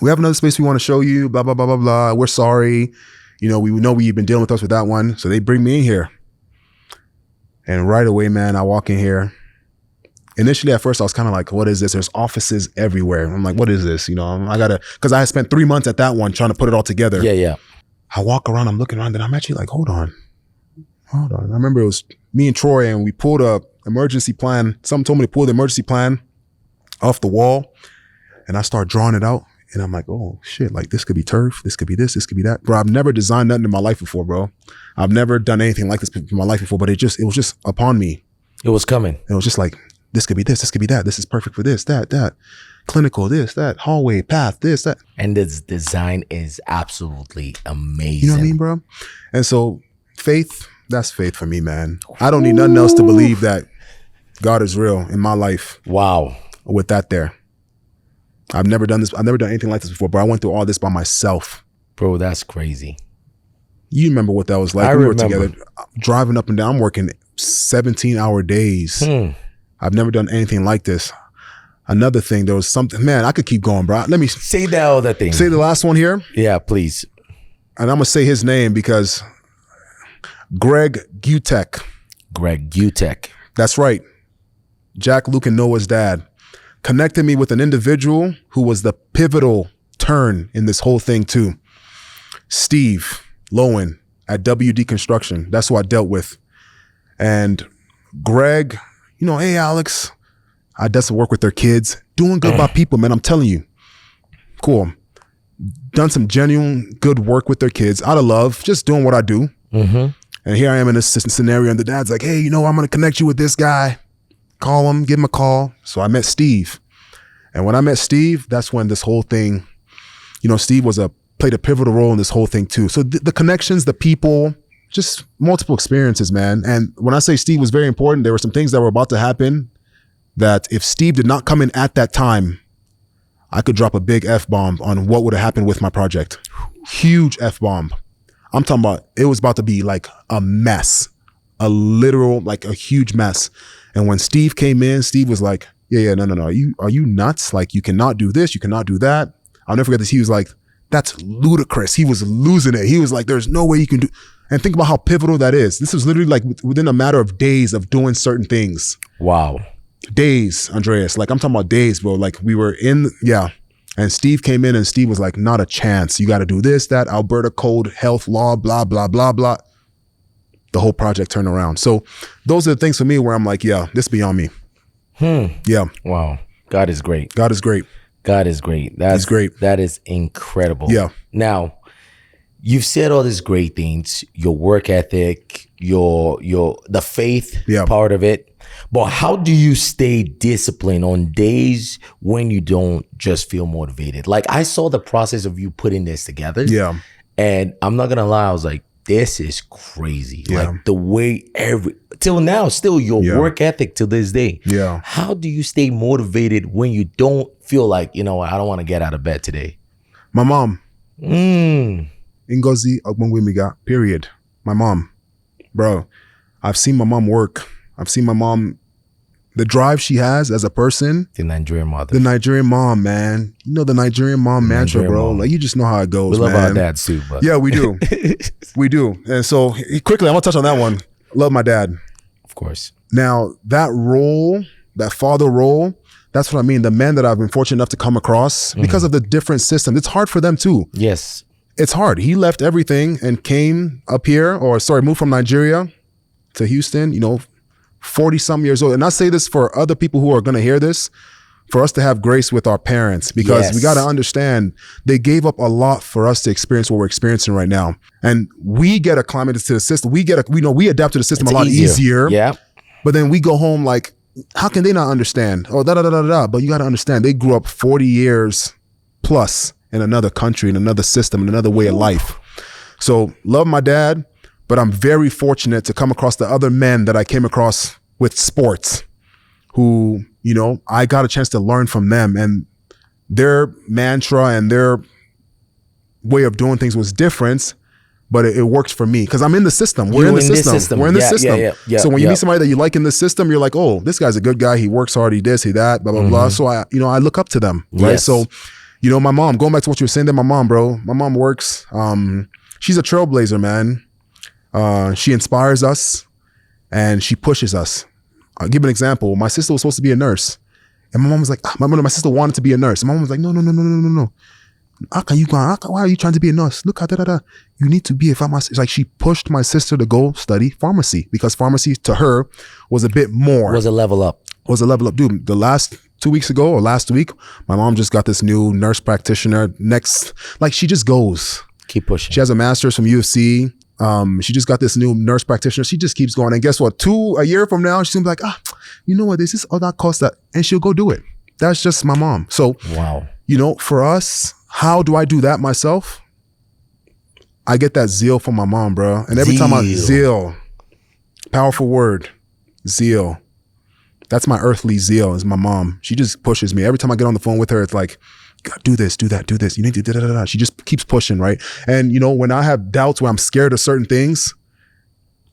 Blah, blah, blah, blah, blah. We're sorry. We know you've been dealing with us with that one. So they bring me in here. And right away, man, I walk in here. Initially, at first, I was kind of like, what is this? There's offices everywhere. I'm like, what is this? Because I had spent 3 months at that one trying to put it all together. Yeah. I walk around, I'm looking around, and I'm actually like, hold on. I remember it was me and Troy, and we pulled a emergency plan. Someone told me to pull the emergency plan off the wall. And I start drawing it out. And I'm like, oh shit, like this could be turf, this could be this could be that. Bro, I've never designed nothing in my life before, bro. I've never done anything like this in my life before, but it was just upon me. It was coming. It was just like, this could be this could be that. This is perfect for this, that. Clinical, this, that, hallway, path, this, that. And this design is absolutely amazing. You know what I mean, bro? And so faith, that's faith for me, man. I don't need nothing else to believe that God is real in my life. Wow. With that there. I've never done this. I've never done anything like this before, but I went through all this by myself. Bro, that's crazy. You remember what that was like? We were together, driving up and down. I'm working 17-hour days. I've never done anything like this. Another thing, there was something, man, I could keep going, bro. Let me say the other thing. Say the last one here. Yeah, please. And I'm going to say his name because Greg Gutek. Greg Gutek. That's right. Jack, Luke, and Noah's dad. Connected me with an individual who was the pivotal turn in this whole thing too. Steve Lowen at WD Construction. That's who I dealt with. And Greg, hey, Alex, I did some work with their kids. Doing good by people, man. I'm telling you. Cool. Done some genuine good work with their kids out of love, just doing what I do. Mm-hmm. And here I am in this scenario and the dad's like, hey, I'm going to connect you with this guy. Call him, give him a call. So I met Steve. And when I met Steve, that's when this whole thing, Steve played a pivotal role in this whole thing too. So the connections, the people, just multiple experiences, man. And when I say Steve was very important, there were some things that were about to happen that if Steve did not come in at that time, I could drop a big F-bomb on what would have happened with my project. Huge F-bomb. I'm talking about, it was about to be like a mess, a literal, like a huge mess. And when Steve came in, Steve was like, no. Are you nuts? Like, you cannot do this. You cannot do that. I'll never forget this. He was like, that's ludicrous. He was losing it. He was like, there's no way you can do. And think about how pivotal that is. This was literally like within a matter of days of doing certain things. Wow. Days, Andreas. Like, I'm talking about days, bro. Like, we were and Steve came in and Steve was like, not a chance. You got to do this, that, Alberta code, health law, blah, blah, blah, blah. The whole project turned around. So those are the things for me where I'm like, yeah, this beyond me. Yeah. Wow. God is great. God is great. God is great. He's great. That is incredible. Yeah. Now, you've said all these great things, your work ethic, the faith part of it. But how do you stay disciplined on days when you don't just feel motivated? Like, I saw the process of you putting this together. Yeah. And I'm not going to lie, I was like, this is crazy. Yeah. Like, the way till now, still your work ethic to this day. Yeah. How do you stay motivated when you don't feel like, I don't want to get out of bed today? My mom. Ngozi Ogbongbemiga, period. My mom. Bro, I've seen my mom work. I've seen my mom, the drive she has as a person. The Nigerian mother. The Nigerian mom, man. You know the Nigerian mom mantra, bro. Like, you just know how it goes, we love man. our dads too, but. Yeah, we do. We do. And so, quickly, I want to touch on that one. Love my dad. Of course. Now, that role, that father role, that's what I mean. The men that I've been fortunate enough to come across, because of the different systems, it's hard for them too. Yes. It's hard. He left everything and came up here, moved from Nigeria to Houston, 40-some years old. And I say this for other people who are going to hear this, for us to have grace with our parents, because we got to understand they gave up a lot for us to experience what we're experiencing right now. And we get acclimated to the system. We adapt to the system a lot easier. Yeah. But then we go home like, how can they not understand? Oh, da-da-da-da-da. But you got to understand, they grew up 40 years plus in another country, in another system, in another way of life. So love my dad, but I'm very fortunate to come across the other men that I came across with sports who, I got a chance to learn from them, and their mantra and their way of doing things was different, but it works for me because I'm in the system. We're in the system. We're in the system. Yeah, so when you meet somebody that you like in the system, you're like, oh, this guy's a good guy. He works hard. He this, he that, blah, blah, blah. So I look up to them, right? Yes. So, my mom, going back to what you were saying there, my mom, bro, my mom works. She's a trailblazer, man. She inspires us and she pushes us. I'll give an example. My sister was supposed to be a nurse. And my mom was like, my sister wanted to be a nurse. And my mom was like, no. Why are you trying to be a nurse? Look, you need to be a pharmacist. It's like she pushed my sister to go study pharmacy because pharmacy to her was a bit more. Was a level up. Dude, the last 2 weeks ago or last week, my mom just got this new nurse practitioner. She just goes. Keep pushing. She has a master's from UFC. She just got this new nurse practitioner. She just keeps going. And guess what? A year from now, she's gonna be like, you know what? This is all that cost that, and she'll go do it. That's just my mom. So, wow. For us, how do I do that myself? I get that zeal from my mom, bro. And every time zeal, powerful word, zeal. That's my earthly zeal, is my mom. She just pushes me. Every time I get on the phone with her, it's like, God, do this, do that, do this. You need to da-da-da-da. She just keeps pushing, right? And when I have doubts, when I'm scared of certain things,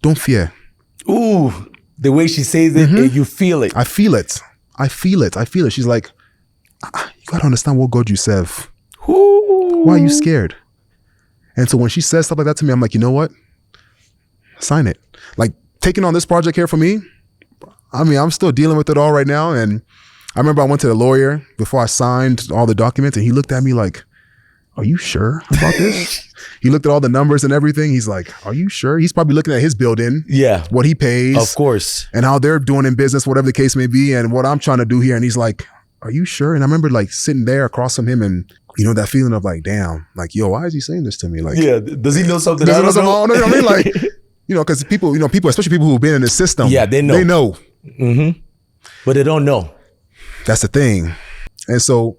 don't fear. Ooh, the way she says it, you feel it. I feel it. She's like, you got to understand what God you serve. Ooh. Why are you scared? And so when she says stuff like that to me, I'm like, you know what? Sign it. Like, taking on this project here for me, I'm still dealing with it all right now. And I remember I went to the lawyer before I signed all the documents, and he looked at me like, are you sure about this? He looked at all the numbers and everything. He's like, are you sure? He's probably looking at his building. Yeah. What he pays. Of course. And how they're doing in business, whatever the case may be, and what I'm trying to do here. And he's like, are you sure? And I remember sitting there across from him and, that feeling of like, damn, like, yo, why is he saying this to me? Like, yeah. Does he know something? I don't know. You know what I mean? Like, because people, especially people who've been in the system. Yeah, they know. They know. Mm-hmm. But they don't know. That's the thing. And so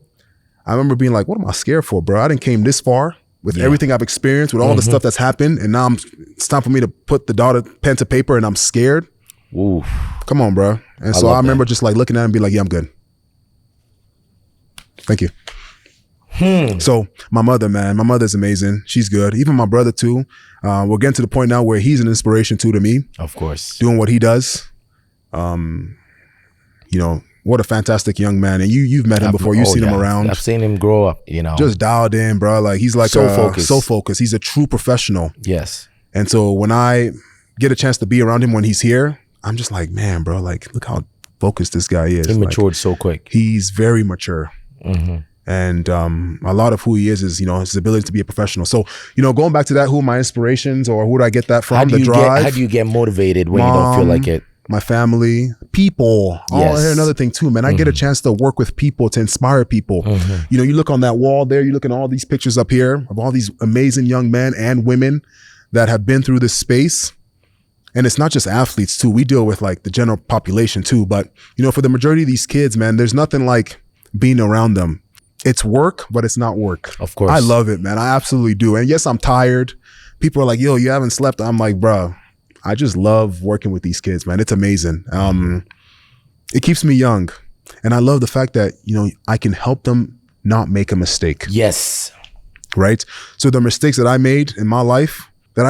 I remember being like, what am I scared for, bro? I didn't came this far with everything I've experienced, with all the stuff that's happened. And now it's time for me to put the pen to paper, and I'm scared. Ooh. Come on, bro. And so I remember just looking at him and being like, yeah, I'm good. Thank you. So my mother, man, my mother's amazing. She's good. Even my brother too. We're getting to the point now where he's an inspiration too to me. Of course. Doing what he does. What a fantastic young man. And you've met him before. You've seen him around. I've seen him grow up, Just dialed in, bro. Like, he's like so focused. He's a true professional. Yes. And so when I get a chance to be around him when he's here, I'm just like, man, bro, like, look how focused this guy is. He matured so quick. He's very mature. Mm-hmm. And a lot of who he is his ability to be a professional. So, going back to that, who are my inspirations, or who do I get that from? How do you get motivated when you don't feel like it? My family, people. Yes. Oh, another thing too, man. I get a chance to work with people, to inspire people. Mm-hmm. You look on that wall there, you look at all these pictures up here of all these amazing young men and women that have been through this space. And it's not just athletes too. We deal with the general population too. But, for the majority of these kids, man, there's nothing like being around them. It's work, but it's not work. Of course. I love it, man. I absolutely do. And yes, I'm tired. People are like, yo, you haven't slept. I'm like, bro, I just love working with these kids, man. It's amazing. It keeps me young. And I love the fact that, I can help them not make a mistake. Yes. right? So the mistakes that I made in my life, that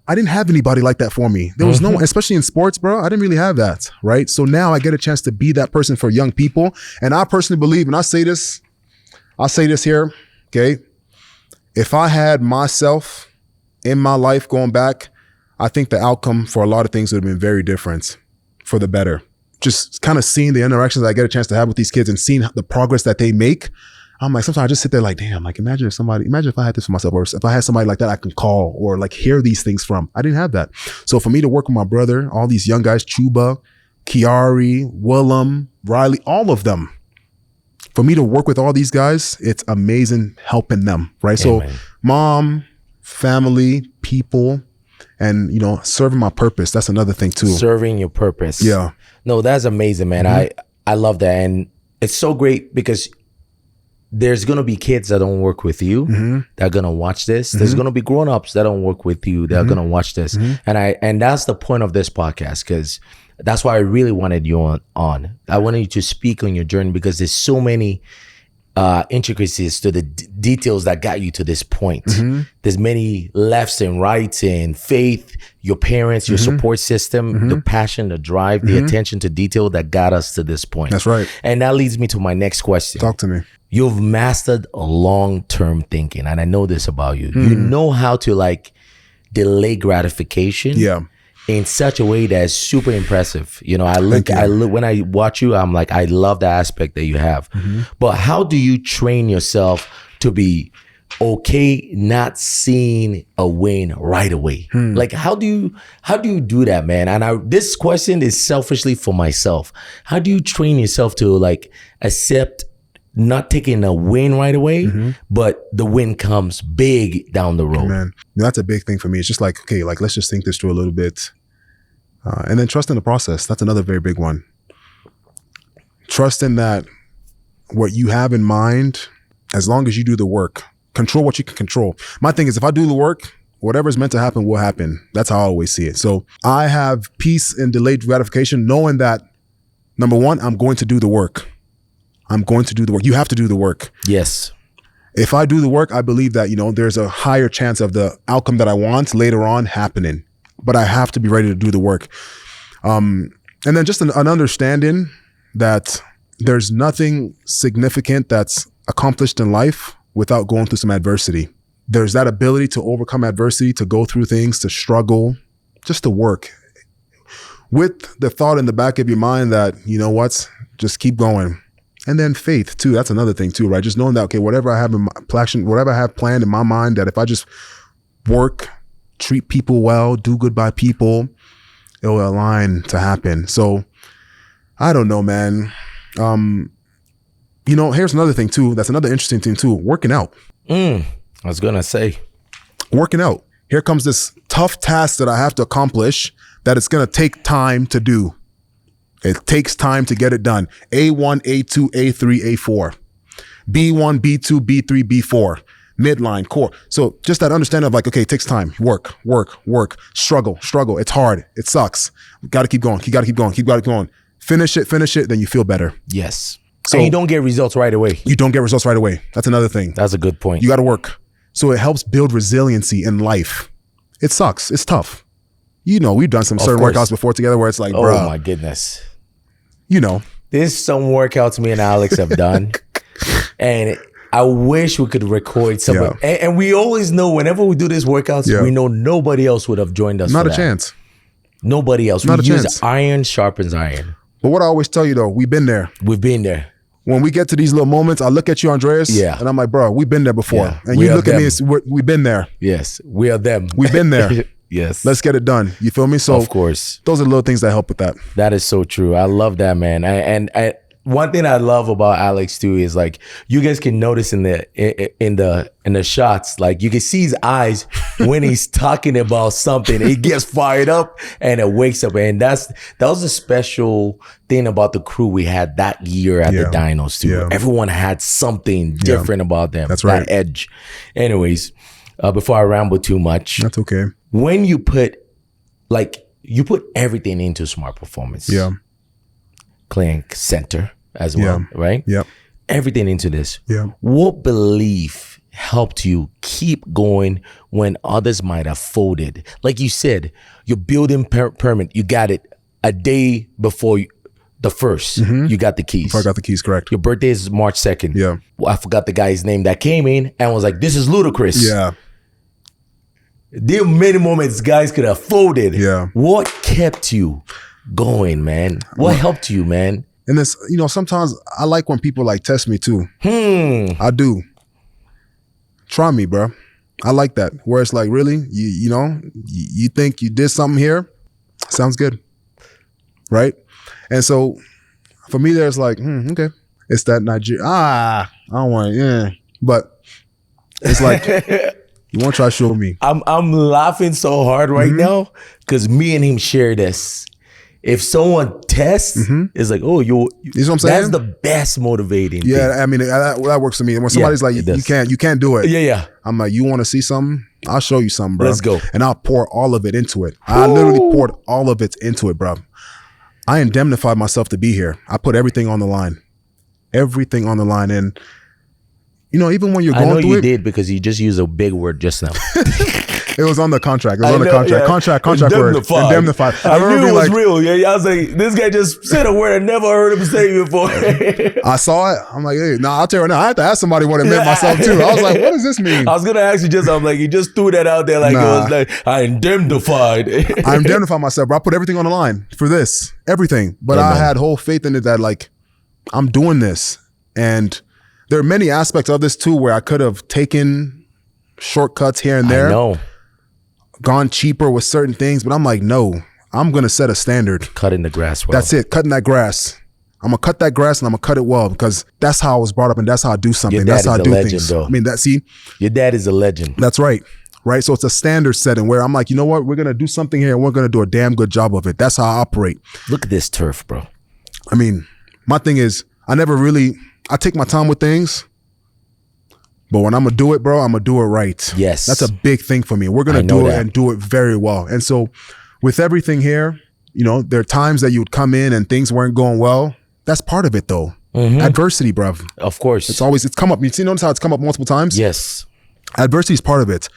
I didn't have anybody like that for me. There was no one, especially in sports, bro. I didn't really have that, right? So now I get a chance to be that person for young people. And I personally believe, and I say this here, okay? If I had myself in my life going back, I think the outcome for a lot of things would have been very different for the better. Just kind of seeing the interactions I get a chance to have with these kids and seeing the progress that they make. I'm like, sometimes I just sit there like, damn, like imagine if I had this for myself, or if I had somebody like that I can call or like hear these things from. I didn't have that. So for me to work with my brother, all these young guys, Chuba, Kiari, Willem, Riley, all of them, for me to work with all these guys, it's amazing helping them, right? Amen. So mom, family, people, and, you know, serving my purpose. That's another thing too. Serving your purpose. Yeah. No, that's amazing, man. I love that. And it's so great because there's going to be kids that don't work with you that are going to watch this. There's going to be grown-ups that don't work with you that are going to watch this. And that's the point of this podcast, because that's why I really wanted you on. I wanted you to speak on your journey because there's so many intricacies to the details that got you to this point. There's many lefts and rights and faith, your parents, your support system, the passion, the drive, the attention to detail that got us to this point. That's right. And that leads me to my next question. Talk to me. You've mastered long-term thinking, and I know this about you. You know how to like delay gratification in such a way that's super impressive. You know, I look when I watch you, I'm like, I love the aspect that you have. But how do you train yourself to be okay not seeing a win right away? Like how do you do that, man? And this question is selfishly for myself. How do you train yourself to like accept not taking a win right away, but the win comes big down the road? Man, that's a big thing for me. It's just like, okay, like let's just think this through a little bit. And then trust in the process. That's another very big one. Trust in that what you have in mind, as long as you do the work, control what you can control. My thing is, if I do the work, whatever's meant to happen will happen. That's how I always see it. So I have peace in delayed gratification, knowing that, number one, I'm going to do the work. I'm going to do the work. You have to do the work. Yes. If I do the work, I believe that, you know, there's a higher chance of the outcome that I want later on happening. But I have to be ready to do the work. And then just an understanding that there's nothing significant that's accomplished in life without going through some adversity. There's that ability to overcome adversity, to go through things, to struggle, just to work. With the thought in the back of your mind that, you know what, just keep going. And then faith too. That's another thing too, right? Just knowing that, okay, whatever I have in my plan, whatever I have planned in my mind, that if I just work, treat people well, do good by people, it will align to happen. So I don't know, man. You know, here's another thing too. That's another interesting thing too. Working out. I was going to say. Working out. Here comes this tough task that I have to accomplish that it's going to take time to do. It takes time to get it done. A1, A2, A3, A4. B1, B2, B3, B4. Midline, core. So just that understanding of like, okay, it takes time. Work, struggle. It's hard. It sucks. Got to keep going. You got to keep going. Finish it. Then you feel better. Yes. So and you don't get results right away. That's another thing. That's a good point. You got to work. So it helps build resiliency in life. It sucks. It's tough. You know, we've done some certain workouts before together where it's like, bro. Oh my goodness. You know. There's some workouts me and Alex have done. And I wish we could record some. Yeah. And we always know whenever we do these workouts, we know nobody else would have joined us. Not a chance. Nobody else. We use iron sharpens iron. But what I always tell you though, we've been there. When we get to these little moments, I look at you, Andreas, and I'm like, bro, we've been there before. Yeah, and you look at me and we've been there. Yes, we are them. We've been there. Yes. Let's get it done. You feel me? So of course. Those are the little things that help with that. That is so true. I love that, man. And one thing I love about Alex too is like you guys can notice in the shots, like you can see his eyes when he's talking about something. He gets fired up and it wakes up. And that was a special thing about the crew we had that year at the Dinos too. Yeah. Everyone had something different about them. That's right. That edge. Anyways, before I ramble too much. That's okay. When you put everything into Smart Performance. Yeah. Clinic Center as well, right? Yep. Everything into this. Yeah. What belief helped you keep going when others might have folded? Like you said, your building permit, you got it a day before the 1st. You got the keys. Before I got the keys, correct. Your birthday is March 2nd. Yeah. Well, I forgot the guy's name that came in and was like, this is ludicrous. Yeah. There are many moments guys could have folded. Yeah. What kept you going, man? What helped you, man? And this, sometimes I like when people like test me too. I do. Try me, bro. I like that. Where it's like, really? You think you did something here? Sounds good. Right? And so for me, there's like, okay. It's that Nigeria. I don't want to, But it's like, you want to try to show me. I'm laughing so hard right now because me and him share this. If someone tests, it's like, oh, you know what I'm saying? That's the best motivating thing. I mean, that works for me. When somebody's like, you can't do it. Yeah. I'm like, you want to see something? I'll show you something, bro. Let's go. And I'll pour all of it into it. I literally poured all of it into it, bro. I indemnified myself to be here. I put everything on the line. Everything on the line. And, even when you're going through it. I know you did because you just used a big word just now. It was on the contract. It was on the contract. Yeah. Contract word. Indemnified. I knew it was real. Yeah, I was like, this guy just said a word I never heard him say before. I saw it. I'm like, hey, I'll tell you right now. I had to ask somebody what it meant myself too. I was like, what does this mean? I was gonna ask you I'm like, you just threw that out there like it was like, I indemnified. I indemnified myself, bro. I put everything on the line for this. Everything. But I had whole faith in it that like, I'm doing this. And there are many aspects of this too where I could have taken shortcuts here and there. I know. Gone cheaper with certain things, but I'm like, no, I'm going to set a standard. Cutting the grass well. That's it. Cutting that grass. I'm going to cut that grass and I'm going to cut it well because that's how I was brought up and that's how I do something. Your dad that's how is I do legend, things. Though. I mean, your dad is a legend. That's right. Right. So it's a standard setting where I'm like, you know what? We're going to do something here and we're going to do a damn good job of it. That's how I operate. Look at this turf, bro. I mean, my thing is I take my time with things. But when I'm going to do it, bro, I'm going to do it right. Yes. That's a big thing for me. We're going to do it and do it very well. And so with everything here, there are times that you would come in and things weren't going well. That's part of it though. Adversity, bro. Of course. It's come up. Notice how it's come up multiple times? Yes. Adversity is part of it.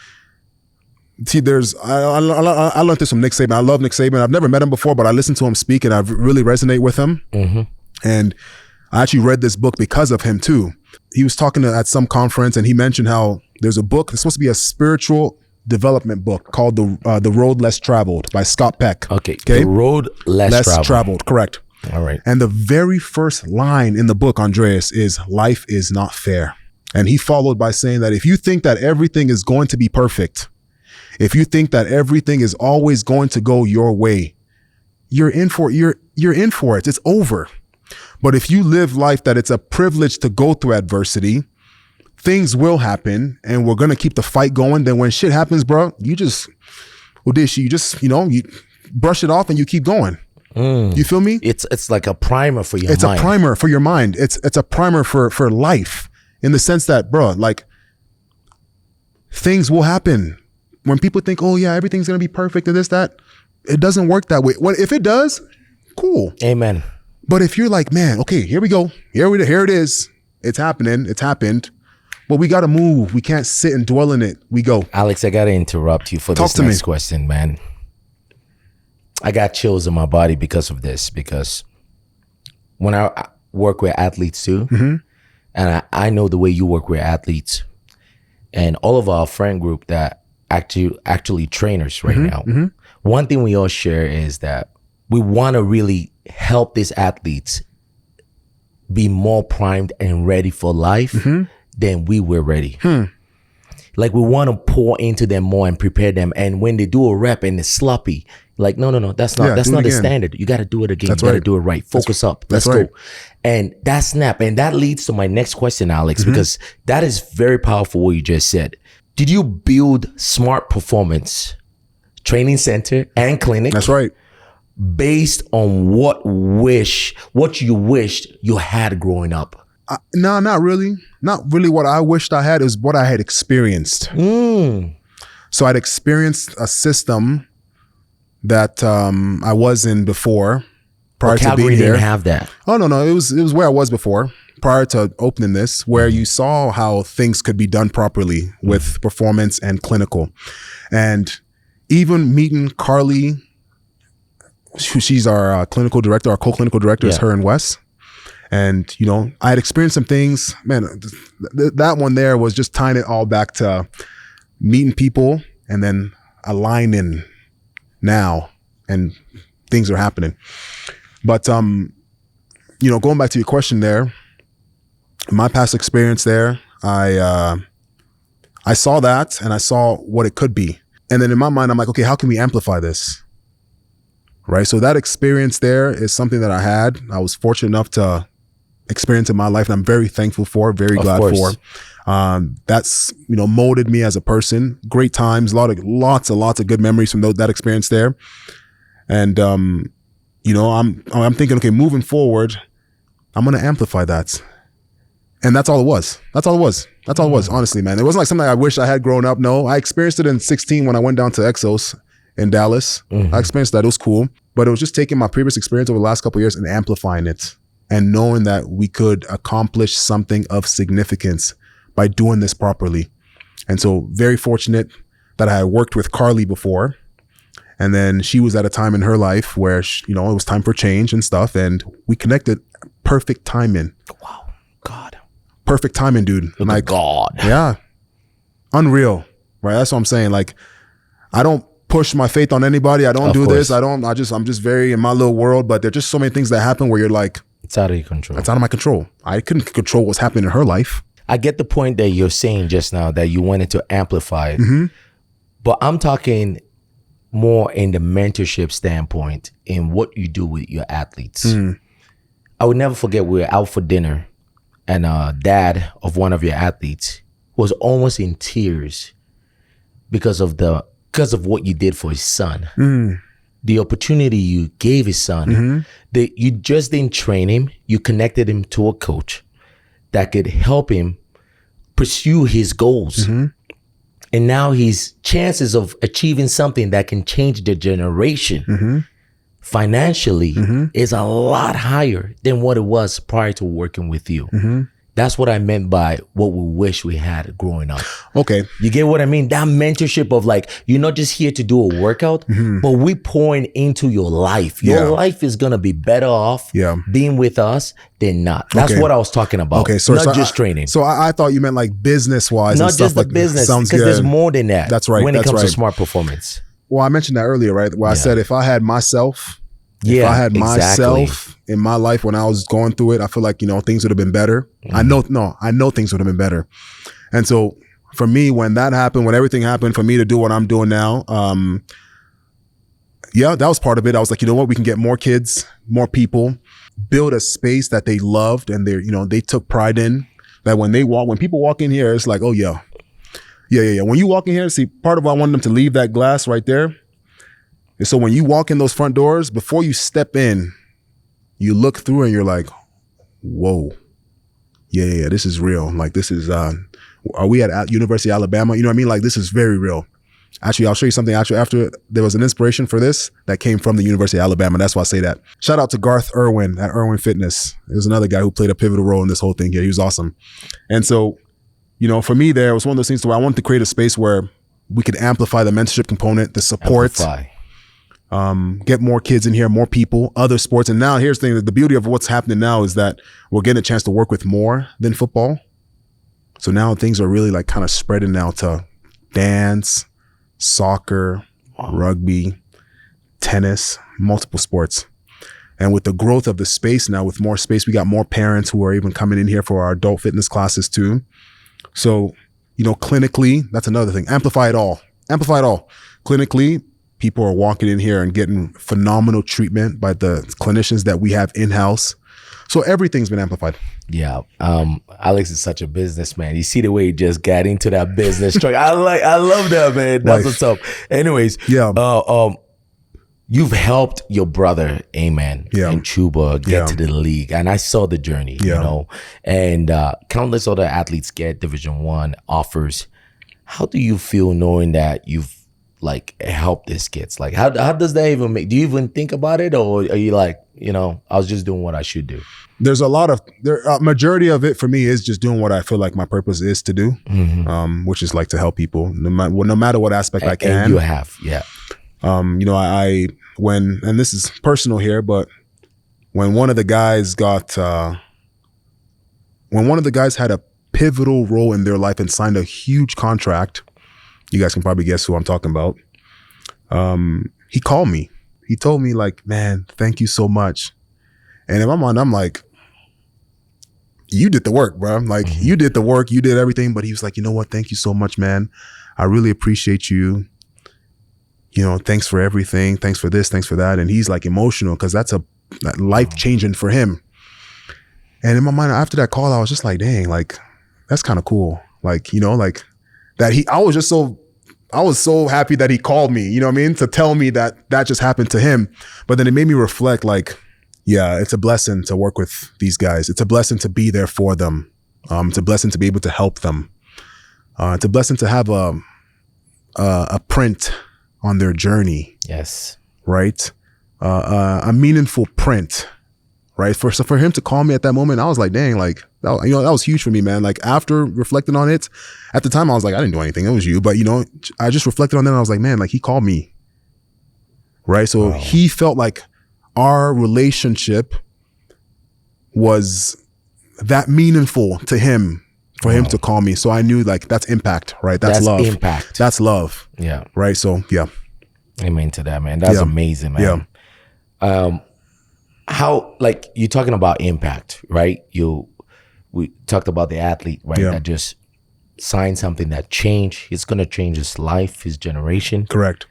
See, I learned this from Nick Saban. I love Nick Saban. I've never met him before, but I listened to him speak and I really resonate with him. And I actually read this book because of him too. He was talking at some conference and he mentioned how there's a book. It's supposed to be a spiritual development book called The Road Less Traveled by Scott Peck. Okay. The Road Less Traveled. Correct. All right. And the very first line in the book, Andreas, is life is not fair. And he followed by saying that if you think that everything is going to be perfect, if you think that everything is always going to go your way, you're in for it. It's over. But if you live life that it's a privilege to go through adversity, things will happen and we're going to keep the fight going. Then when shit happens, bro, you brush it off and you keep going. You feel me? It's like a primer for your mind. It's a primer for your mind. It's a primer for life in the sense that, bro, like things will happen. When people think, oh yeah, everything's going to be perfect and this, that, it doesn't work that way. If it does, cool. Amen. But if you're like, man, okay, here we go. Here it is. It's happening. It's happened. But we got to move. We can't sit and dwell in it. We go. Alex, I got to interrupt you for this next question, man. I got chills in my body because of this. Because when I work with athletes too, and I know the way you work with athletes, and all of our friend group that actually trainers right now, one thing we all share is that we want to really help these athletes be more primed and ready for life than we were ready. Like we want to pour into them more and prepare them. And when they do a rep and it's sloppy, like, no, that's not the standard. You got to do it again. You got to do it right. Focus up. Let's go. And that snap. And that leads to my next question, Alex, because that is very powerful what you just said. Did you build Smart Performance Training Center and Clinic? That's right. Based on what you wished you had growing up? No, not really. Not really what I wished I had. Is what I had experienced. So I'd experienced a system that I was in before, prior to being here. Calgary didn't have that. Oh, no. It was where I was before, prior to opening this where you saw how things could be done properly with performance and clinical. And even meeting Carly, she's our clinical director, our co-clinical director is her and Wes. And, you know, I had experienced some things, man, that one there was just tying it all back to meeting people and then aligning now, and things are happening. But, you know, going back to your question there, my past experience there, I saw that and I saw what it could be. And then in my mind, I'm like, okay, how can we amplify this? Right. So that experience there is something that I had. I was fortunate enough to experience in my life, and I'm very thankful for, very glad for. That's, you know, molded me as a person. Great times, lots of good memories from that experience there. And you know, I'm thinking, okay, moving forward, I'm gonna amplify that. And that's all it was. That's all it was, honestly, man. It wasn't like something I wish I had grown up. No, I experienced it in 16 when I went down to Exos in Dallas. I experienced that. It was cool. But it was just taking my previous experience over the last couple of years and amplifying it and knowing that we could accomplish something of significance by doing this properly. And so very fortunate that I had worked with Carly before. And then she was at a time in her life where, you know, it was time for change and stuff. And we connected. Perfect timing. Wow. God. Perfect timing, dude. Like, God. Yeah. Unreal. Right. That's what I'm saying. Like, I don't push my faith on anybody. I don't do this. I'm just very in my little world, but there's just so many things that happen where you're like, it's out of your control. It's out of my control. I couldn't control what's happening in her life. I get the point that you're saying just now, that you wanted to amplify it. But I'm talking more in the mentorship standpoint in what you do with your athletes. I would never forget, we were out for dinner and dad of one of your athletes was almost in tears because of what you did for his son. The opportunity you gave his son, that you just didn't train him, you connected him to a coach that could help him pursue his goals. And now his chances of achieving something that can change the generation financially is a lot higher than what it was prior to working with you. That's what I meant by what we wish we had growing up. Okay. You get what I mean? That mentorship of like, you're not just here to do a workout, but we pouring into your life. Your life is going to be better off being with us than not. That's what I was talking about. Okay. So not just training. So I thought you meant like business wise. Not and stuff just the like business, because there's more than that. That's right. When it comes to smart performance. Well, I mentioned that earlier, right? Where I said, if I had myself, myself in my life when I was going through it, I feel like, you know, things would have been better. I know things would have been better. And so for me, when that happened, when everything happened for me to do what I'm doing now, that was part of it. I was like, you know what, we can get more kids, more people, build a space that they loved and they took pride in, that when people walk in here, it's like, oh yeah. When you walk in here, see, part of why I wanted them to leave that glass right there. And so when you walk in those front doors, before you step in, you look through and you're like, whoa, yeah, this is real. Like, this is, are we at University of Alabama? You know what I mean? Like, this is very real. Actually, I'll show you something. Actually, after there was an inspiration for this that came from the University of Alabama. That's why I say that. Shout out to Garth Irwin at Irwin Fitness. There's another guy who played a pivotal role in this whole thing here. He was awesome. And so, you know, for me there, it was one of those things where I wanted to create a space where we could amplify the mentorship component, the support. Get more kids in here, more people, other sports. And now here's the thing, the beauty of what's happening now is that we're getting a chance to work with more than football. So now things are really like kind of spreading now to dance, soccer, rugby, tennis, multiple sports. And with the growth of the space now, with more space, we got more parents who are even coming in here for our adult fitness classes too. So, you know, clinically, that's another thing. Amplify it all. Clinically, people are walking in here and getting phenomenal treatment by the clinicians that we have in-house. So everything's been amplified. Yeah. Alex is such a businessman. You see the way he just got into that business truck. I love that, man. That's what's up. Anyways, you've helped your brother, Amen, and Chuba get to the league. And I saw the journey, you know, and countless other athletes get Division I offers. How do you feel knowing that you've like help these kids? Like how does that even make, do you even think about it, or are you like, you know, I was just doing what I should do. There's a majority of it for me is just doing what I feel like my purpose is to do, which is like to help people no matter what aspect I can. And you have, yeah. You know, and this is personal here, but when one of the guys had a pivotal role in their life and signed a huge contract, you guys can probably guess who I'm talking about. He called me. He told me like, man, thank you so much. And in my mind, I'm like, you did the work, bro. Like, you did the work, you did everything. But he was like, you know what? Thank you so much, man. I really appreciate you. You know, thanks for everything. Thanks for this, thanks for that. And he's like emotional because that's life-changing for him. And in my mind, after that call, I was just like, dang, like, that's kind of cool. Like, you know, like that I was so happy that he called me, you know what I mean? To tell me that just happened to him. But then it made me reflect like, yeah, it's a blessing to work with these guys. It's a blessing to be there for them. It's a blessing to be able to help them. It's a blessing to have a print on their journey. Yes. Right? A meaningful print. Right? So for him to call me at that moment, I was like, dang, like, that was huge for me, man. Like after reflecting on it, at the time I was like, I didn't do anything. It was you. But you know, I just reflected on that and I was like, man, like he called me. Right? So he felt like our relationship was that meaningful to him for him to call me. So I knew like that's impact, right? That's love. Impact. That's love. Yeah. Right. So yeah. Amen to that, man. That's amazing, man. Yeah. How, like, you're talking about impact, right? We talked about the athlete, right? Yeah. That just signed something that changed. It's going to change his life, his generation. Correct.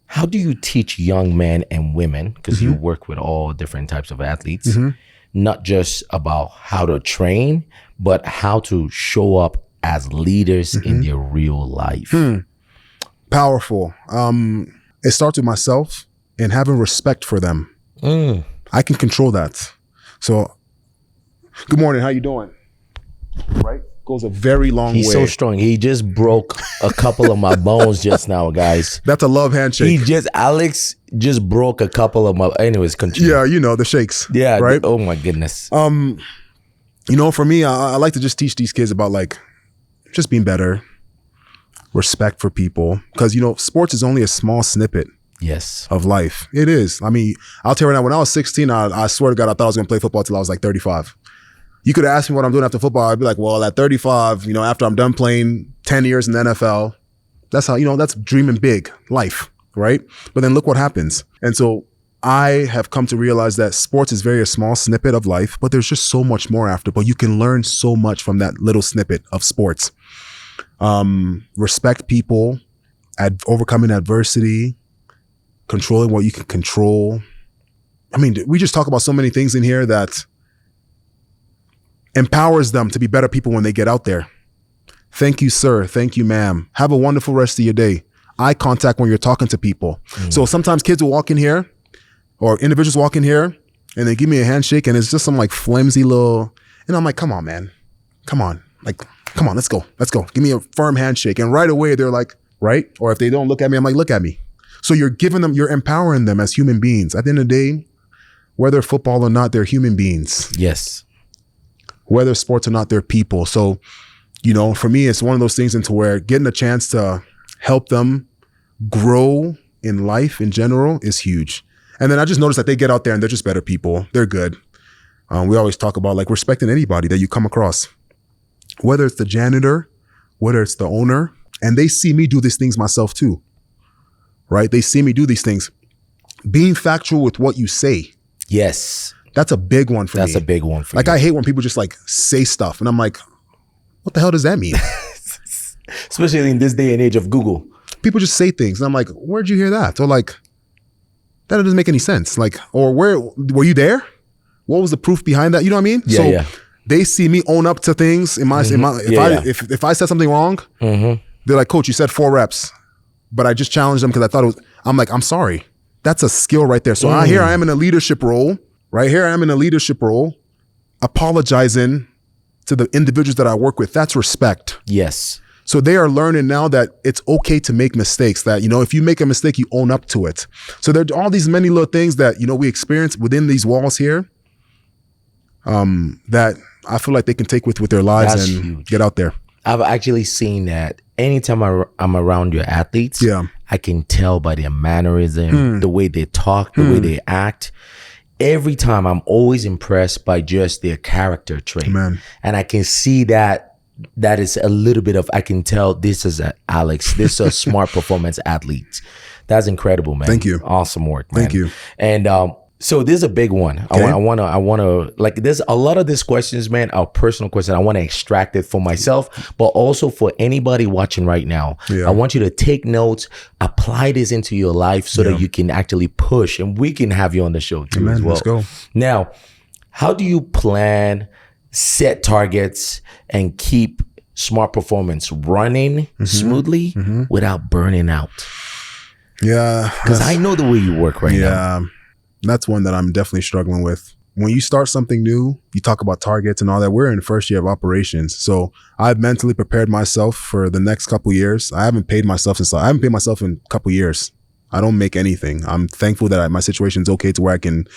How do you teach young men and women, because you work with all different types of athletes, not just about how to train, but how to show up as leaders in their real life? Powerful. It starts with myself and having respect for them. I can control that. So, good morning. How you doing? Right? Goes a very long way. He's so strong. He just broke a couple of my bones just now, guys. That's a love handshake. Alex just broke a couple of my, anyways, continue. Yeah, you know, the shakes. Yeah. Right? Oh my goodness. You know, for me, I like to just teach these kids about like, just being better, respect for people. Because, you know, sports is only a small snippet. Yes. Of life. It is. I mean, I'll tell you right now, when I was 16, I swear to God, I thought I was going to play football till I was like 35. You could ask me what I'm doing after football. I'd be like, well, at 35, you know, after I'm done playing 10 years in the NFL, that's how, you know, that's dreaming big life, right? But then look what happens. And so I have come to realize that sports is very a small snippet of life, but there's just so much more after. But you can learn so much from that little snippet of sports. Respect people, overcoming adversity, controlling what you can control. I mean, we just talk about so many things in here that empowers them to be better people when they get out there. Thank you, sir. Thank you, ma'am. Have a wonderful rest of your day. Eye contact when you're talking to people. So sometimes kids will walk in here or individuals walk in here and they give me a handshake and it's just some like flimsy little, and I'm like, come on, man. Come on. Like, come on, let's go. Let's go. Give me a firm handshake. And right away they're like, right? Or if they don't look at me, I'm like, look at me. So you're giving them, you're empowering them as human beings. At the end of the day, whether football or not, they're human beings. Yes. Whether sports or not, they're people. So, you know, for me, it's one of those things into where getting a chance to help them grow in life in general is huge. And then I just noticed that they get out there and they're just better people. They're good. We always talk about like respecting anybody that you come across, whether it's the janitor, whether it's the owner, and they see me do these things myself too. Right? They see me do these things. Being factual with what you say. Yes. That's a big one for me. That's a big one for me. Like, you. I hate when people just like say stuff and I'm like, what the hell does that mean? Especially in this day and age of Google. People just say things and I'm like, where'd you hear that? Or like, that doesn't make any sense. Like, or were you there? What was the proof behind that? You know what I mean? Yeah, so they see me own up to things if I said something wrong, they're like, coach, you said 4 reps. But I just challenged them because I thought it was, I'm like, I'm sorry. That's a skill right there. So here I am in a leadership role, right? Here I am in a leadership role, apologizing to the individuals that I work with. That's respect. Yes. So they are learning now that it's okay to make mistakes, that, you know, if you make a mistake, you own up to it. So there are all these many little things that, you know, we experience within these walls here, that I feel like they can take with their lives. That's and huge. Get out there. I've actually seen that anytime I'm around your athletes, I can tell by their mannerism, the way they talk, the way they act. Every time I'm always impressed by just their character trait. Man. And I can see that is a little bit of, I can tell this is Alex, this is a smart performance athlete. That's incredible, man. Thank you. Awesome work, man. Thank you. And so this is a big one. Okay. I want to like, there's a lot of these questions, man, are personal questions. I want to extract it for myself, but also for anybody watching right now. I want you to take notes, apply this into your life so that you can actually push, and we can have you on the show too. Amen. As well. Let's go. Now, how do you plan, set targets, and keep smart performance running smoothly without burning out? Yeah. Because I know the way you work right now. That's one that I'm definitely struggling with. When you start something new, you talk about targets and all that. We're in the first year of operations. So I've mentally prepared myself for the next couple of years. I haven't paid myself in a couple of years. I don't make anything. I'm thankful that my situation's okay to where I can,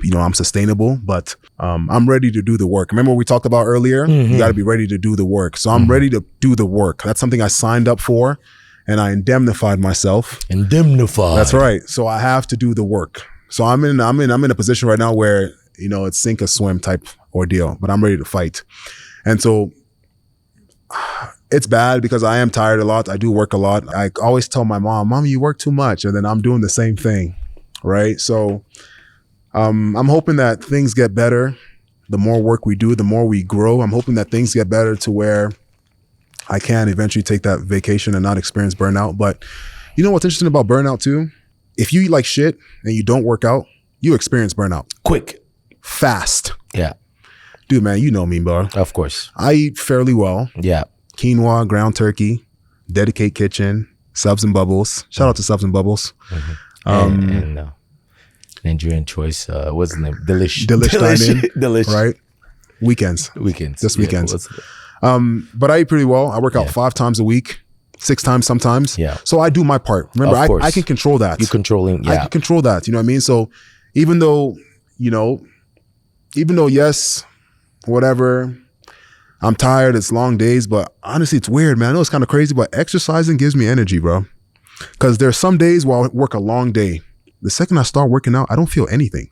you know, I'm sustainable, but I'm ready to do the work. Remember what we talked about earlier? You got to be ready to do the work. So I'm ready to do the work. That's something I signed up for, and I indemnified myself. Indemnified. That's right. So I have to do the work. So I'm in a position right now where, you know, it's sink or swim type ordeal, but I'm ready to fight. And so it's bad because I am tired a lot. I do work a lot. I always tell my mom, you work too much. And then I'm doing the same thing. Right. So I'm hoping that things get better. The more work we do, the more we grow. I'm hoping that things get better to where I can eventually take that vacation and not experience burnout. But you know what's interesting about burnout too? If you eat like shit and you don't work out, you experience burnout. Quick. Fast. Yeah. Dude, man, you know me, bro. Of course. I eat fairly well. Yeah. Quinoa, ground turkey, Dedicate Kitchen, Subs and Bubbles. Shout out to Subs and Bubbles. And Nigerian choice, what's the name? Delish Dining. Delish. Right? Weekends. Just weekends. But I eat pretty well. I work out 5 times a week. 6 times sometimes. Yeah. So I do my part. Remember, I can control that. You're controlling, I can control that. You know what I mean? So even though, yes, whatever, I'm tired, it's long days, but honestly, it's weird, man. I know it's kind of crazy, but exercising gives me energy, bro. Because there's some days where I work a long day. The second I start working out, I don't feel anything.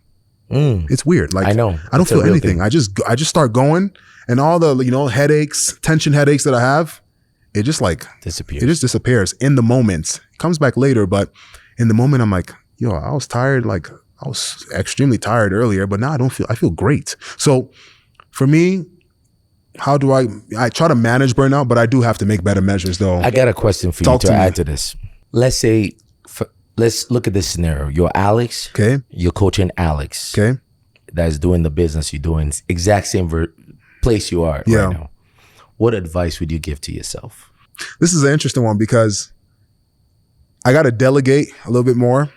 It's weird. Like, I know. I don't feel anything. I just start going, and all the, headaches, tension headaches that I have, it just disappears. It just disappears in the moment. It comes back later, but in the moment I'm like, I was tired. Like, I was extremely tired earlier, but now I feel great. So for me, how do I try to manage burnout, but I do have to make better measures though. I got a question for you to add to this. Let's say, let's look at this scenario. You're Alex. Okay. You're coaching Alex. Okay. That's doing the business you're doing. Exact same place you are right now. What advice would you give to yourself? This is an interesting one because I got to delegate a little bit more,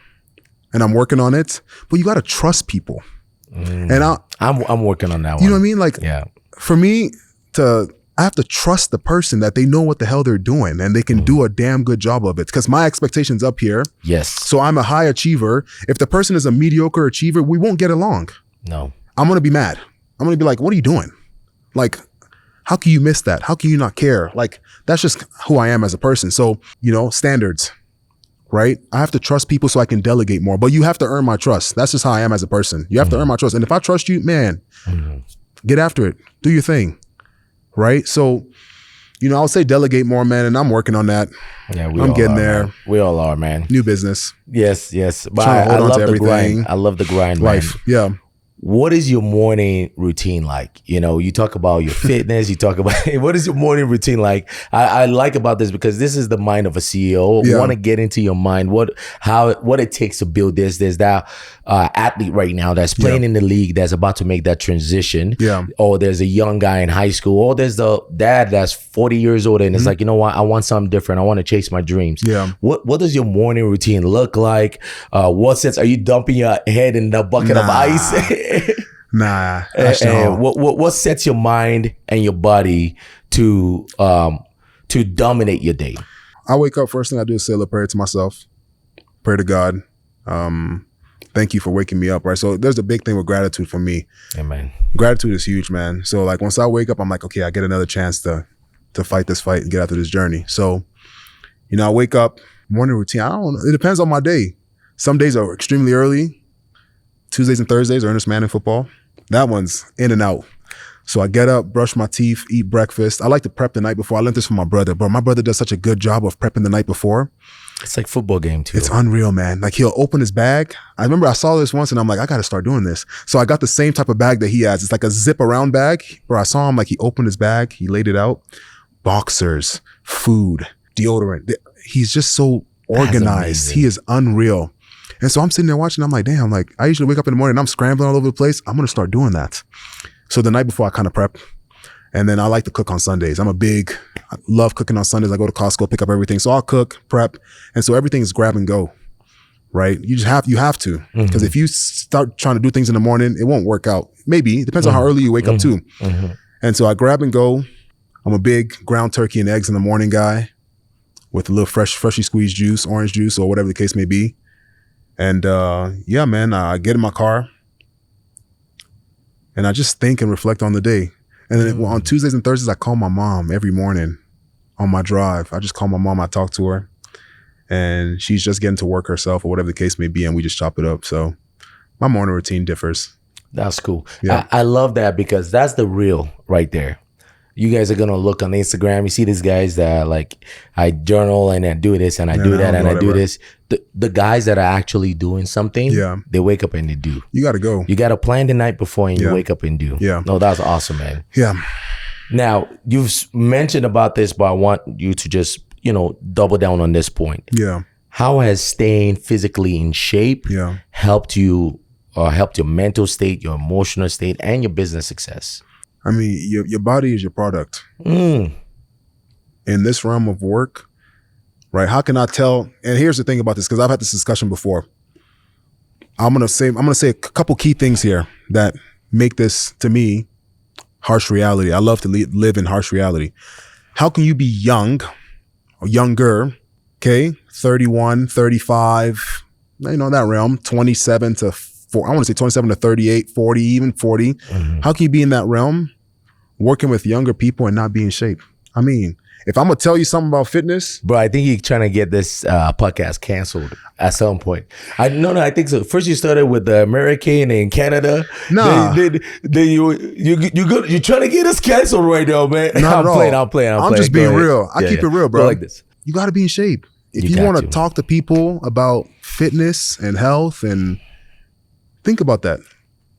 and I'm working on it. But you got to trust people, and I'm working on that one. You know what I mean? Like, for me I have to trust the person that they know what the hell they're doing and they can do a damn good job of it. Because my expectation's up here. Yes. So I'm a high achiever. If the person is a mediocre achiever, we won't get along. No. I'm gonna be mad. I'm gonna be like, what are you doing? Like, how can you miss that? How can you not care? Like, that's just who I am as a person. So, standards, right? I have to trust people so I can delegate more, but you have to earn my trust. That's just how I am as a person. You have to earn my trust. And if I trust you, man, get after it. Do your thing, right? So, I would say delegate more, man, and I'm working on that. Yeah, I'm getting there. Man. We all are, man. New business. Yes. But I love the grind. I love the grind, life. Man. Yeah. What is your morning routine like? You talk about your fitness, you talk about, what is your morning routine like? I like about this because this is the mind of a CEO. I want to get into your mind, what it takes to build this. There's that athlete right now that's playing in the league that's about to make that transition. Yeah. Or there's a young guy in high school, or there's the dad that's 40 years old and it's like, you know what, I want something different. I want to chase my dreams. Yeah. What does your morning routine look like? What sense are you dumping your head in the bucket of ice? Nah. And what sets your mind and your body to to dominate your day? I wake up, first thing I do is say a little prayer to myself, pray to God. Thank you for waking me up, right? So there's a big thing with gratitude for me. Amen. Gratitude is huge, man. So like once I wake up, I'm like, okay, I get another chance to fight this fight and get after this journey. So, you know, I wake up, morning routine. I don't know. It depends on my day. Some days are extremely early. Tuesdays and Thursdays are Ernest Manning football. That one's in and out. So I get up, brush my teeth, eat breakfast. I like to prep the night before. I learned this from my brother, but my brother does such a good job of prepping the night before. It's like football game too. It's unreal, man. Like he'll open his bag. I remember I saw this once and I'm like, I got to start doing this. So I got the same type of bag that he has. It's like a zip around bag. Bro, I saw him like he opened his bag. He laid it out. Boxers, food, deodorant. He's just so organized. He is unreal. And so I'm sitting there watching. I'm like, damn, like I usually wake up in the morning and I'm scrambling all over the place. I'm going to start doing that. So the night before I kind of prep. And then I like to cook on Sundays. I love cooking on Sundays. I go to Costco, pick up everything. So I'll cook, prep. And so everything is grab and go, right? You have to. Because if you start trying to do things in the morning, it won't work out. Maybe. It depends on how early you wake up too. And so I grab and go. I'm a big ground turkey and eggs in the morning guy with a little freshly squeezed juice, orange juice, or whatever the case may be. And yeah, man, I get in my car and I just think and reflect on the day. And then on Tuesdays and Thursdays, I call my mom every morning on my drive. I just call my mom, I talk to her, and she's just getting to work herself or whatever the case may be, and we just chop it up. So my morning routine differs. That's cool. Yeah. I love that because that's the real right there. You guys are going to look on Instagram. You see these guys that like, I journal and I do this and I do that and I do this. The guys that are actually doing something, they wake up and they do. You got to go. You got to plan the night before and you wake up and do. Yeah. No, that's awesome, man. Yeah. Now, you've mentioned about this, but I want you to just, double down on this point. Yeah. How has staying physically in shape helped you or helped your mental state, your emotional state, and your business success? I mean, your body is your product. In this realm of work, right? How can I tell? And here's the thing about this, because I've had this discussion before. I'm gonna say a couple key things here that make this, to me, harsh reality. I love to live in harsh reality. How can you be young or younger, okay, 31, 35, that realm, 27 to 40, I want to say 27 to 38, 40, even 40. How can you be in that realm working with younger people and not be in shape? I mean, if I'm going to tell you something about fitness. Bro, I think you're trying to get this podcast canceled at some point. No, I think so. First you started with the American in Canada. Nah. Then you're trying to get us canceled right now, man. Not I'm playing. I'm just being real. I keep it real, bro. Go like this. You got to be in shape. If you want to talk to people about fitness and health, and think about that.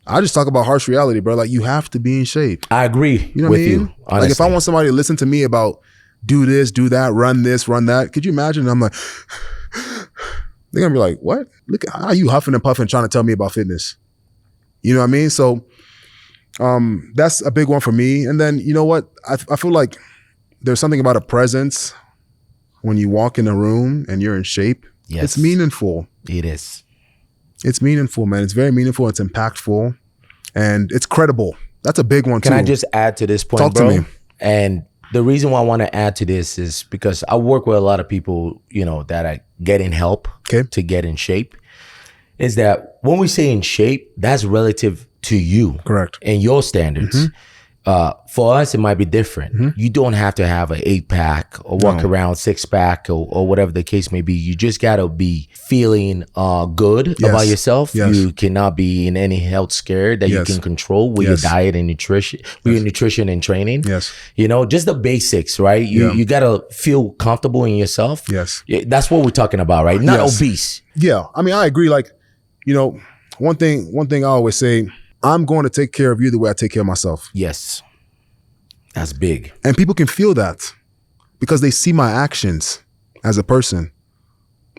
I just talk about harsh reality, bro. Like, you have to be in shape. I agree with what I mean? You. Honestly. Like, if I want somebody to listen to me about do this, do that, run this, run that, could you imagine? I'm like, they're going to be like, what? Look, how are you huffing and puffing trying to tell me about fitness? You know what I mean? So that's a big one for me. And then, you know what? I feel like there's something about a presence when you walk in a room and you're in shape. Yes. It's meaningful. It is. It's meaningful, man. It's very meaningful. It's impactful, and it's credible. That's a big one, too. Can I just add to this point, Talk bro? to me. And the reason why I want to add to this is because I work with a lot of people, that are getting help to get in shape. Is that when we say in shape, that's relative to you. Correct. And your standards. For us, it might be different. You don't have to have an 8-pack or walk around 6-pack or whatever the case may be. You just got to be feeling good about yourself. Yes. You cannot be in any health scare that you can control with your diet and nutrition, with your nutrition and training. Yes. Just the basics, right? You got to feel comfortable in yourself. Yes. That's what we're talking about, right? Not obese. Yeah. I mean, I agree. Like, one thing I always say, I'm going to take care of you the way I take care of myself. Yes. That's big. And people can feel that because they see my actions as a person.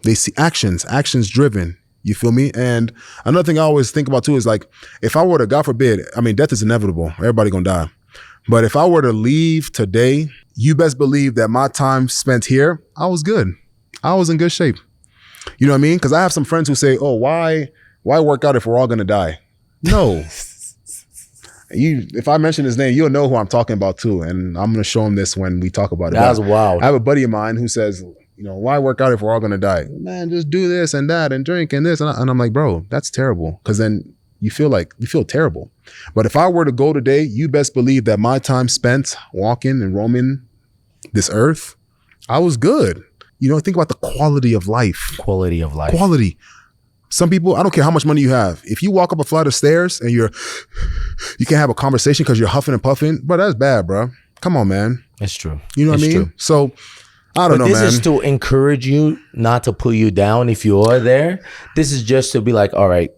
They see actions driven. You feel me? And another thing I always think about too is like, if I were to, God forbid, I mean, death is inevitable. Everybody gonna die. But if I were to leave today, you best believe that my time spent here, I was good. I was in good shape. You know what I mean? Because I have some friends who say, oh, why work out if we're all gonna die? No. If I mention his name, you'll know who I'm talking about too. And I'm going to show him this when we talk about it. That's wild. I have a buddy of mine who says, why work out if we're all going to die? Man, just do this and that and drink and this. And I'm like, bro, that's terrible. Because then you feel terrible. But if I were to go today, you best believe that my time spent walking and roaming this earth, I was good. Think about the quality of life. Quality. Some people, I don't care how much money you have. If you walk up a flight of stairs and you can't have a conversation because you're huffing and puffing, bro, that's bad, bro. Come on, man. It's true. You know what I mean? True. So I don't know, man. This is to encourage you, not to put you down if you are there. This is just to be like, all right,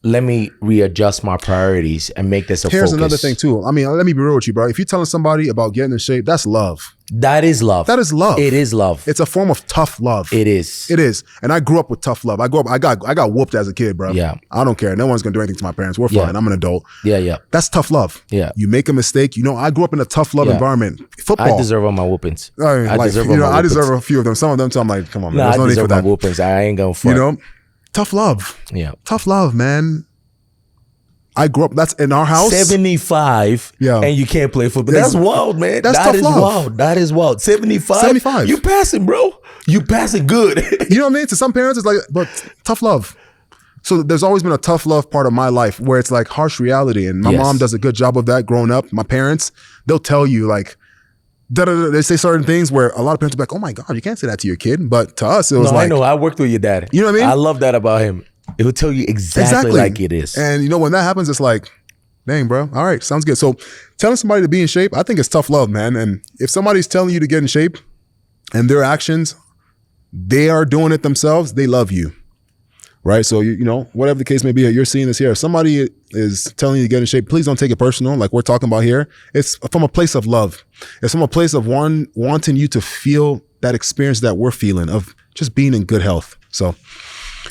let me readjust my priorities and make this a focus. Here's another thing too. I mean, let me be real with you, bro. If you're telling somebody about getting in shape, that's love. That is love. That is love. It is love. It's a form of tough love. It is. It is. And I grew up with tough love. I got whooped as a kid, bro. Yeah. I don't care. No one's gonna do anything to my parents. We're fine. I'm an adult. Yeah. That's tough love. Yeah. You make a mistake. I grew up in a tough love environment. Football. I deserve all my whoopings. I deserve a few of them. Some of them, I'm like, come on, man. No, There's no need for that. I deserve my whoopings. I ain't gonna front. Tough love. Yeah. Tough love, man. I grew up, that's in our house. 75 and you can't play football. That's wild, man. That's tough love. Wild. That is wild. 75. You passing, bro. You passing good. You know what I mean? To some parents, it's like, but tough love. So there's always been a tough love part of my life where it's like harsh reality. And my mom does a good job of that growing up. My parents, they'll tell you like, they say certain things where a lot of parents are like, oh my God, you can't say that to your kid. But to us, it was like. I know. I worked with your dad. You know what I mean? I love that about him. It will tell you exactly like it is. And when that happens, it's like, dang, bro. All right, sounds good. So telling somebody to be in shape, I think it's tough love, man. And if somebody's telling you to get in shape and their actions, they are doing it themselves, they love you. Right? So, whatever the case may be, you're seeing this here. If somebody is telling you to get in shape, please don't take it personal like we're talking about here. It's from a place of love. It's from a place of wanting you to feel that experience that we're feeling of just being in good health. So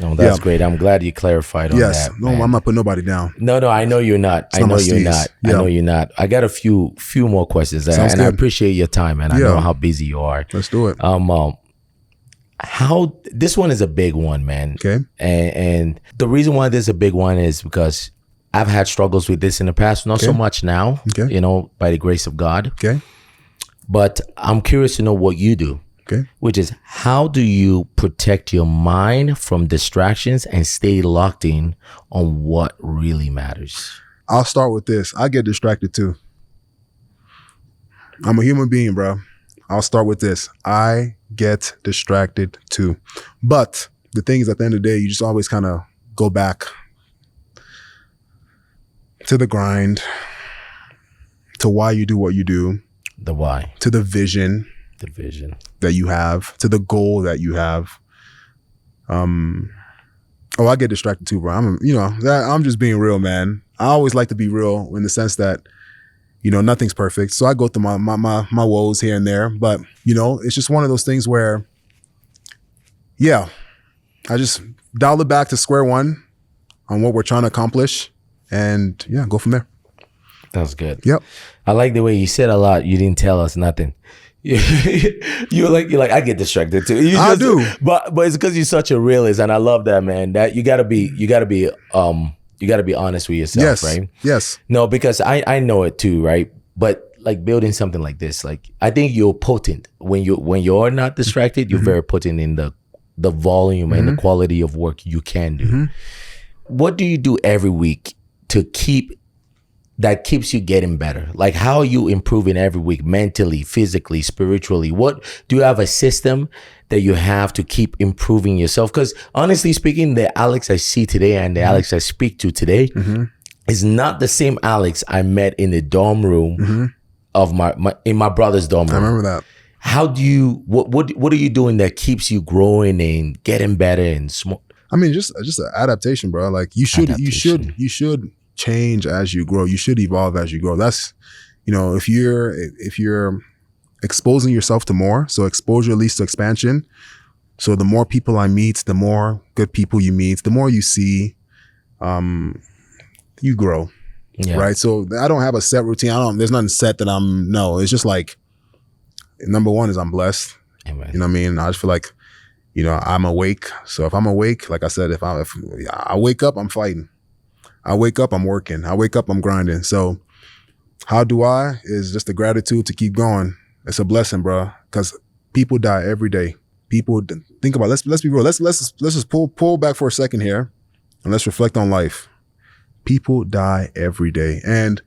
no, that's great. I'm glad you clarified on that. Yes. No, I'm not putting nobody down. No, I know you're not. I know you're not. I got a few more questions, and I appreciate your time, and I know how busy you are. Let's do it. How this one is a big one, man. Okay. And the reason why this is a big one is because I've had struggles with this in the past, not so much now. Okay. By the grace of God. Okay. But I'm curious to know what you do. Okay. Which is, how do you protect your mind from distractions and stay locked in on what really matters? I'll start with this. I get distracted too. I'm a human being, bro. I'll start with this. I get distracted too. But the thing is, at the end of the day, you just always kind of go back to the grind, to why you do what you do. The why. To the vision. The vision that you have, to the goal that you have. I get distracted too, bro. I'm just being real, man. I always like to be real in the sense that, nothing's perfect. So I go through my woes here and there, but it's just one of those things where, I just dial it back to square one on what we're trying to accomplish and go from there. That's good. Yep. I like the way you said a lot. You didn't tell us nothing. You're like I get distracted too. I do, but it's because you're such a realist, and I love that, man. That you gotta be honest with yourself, right? Yes. No, because I know it too, right? But like building something like this, like I think you're potent when you're not distracted. You're very potent in the volume and the quality of work you can do. What do you do every week to keeps you getting better? Like, how are you improving every week, mentally, physically, spiritually? What do you have a system that you have to keep improving yourself? Because honestly speaking, the Alex I see today and the Alex I speak to today is not the same Alex I met in the dorm room of my brother's dorm room. I remember that. How do you, what are you doing that keeps you growing and getting better and small? I mean, just an adaptation, bro. Like you should change as you grow. You should evolve as you grow. That's, if you're exposing yourself to more, so exposure leads to expansion. So the more people I meet, the more good people you meet, the more you see, you grow. Yeah. Right. So I don't have a set routine. There's nothing set that it's just like, number one is I'm blessed. Amen. You know what I mean? I just feel like, I'm awake. So if I'm awake, like I said, if I wake up, I'm fighting. I wake up, I'm working. I wake up, I'm grinding. So How do I? Is just the gratitude to keep going. It's a blessing, bro. Because people die every day. People think about it. Let's be real. Let's just pull back for a second here, and let's reflect on life. People die every day, and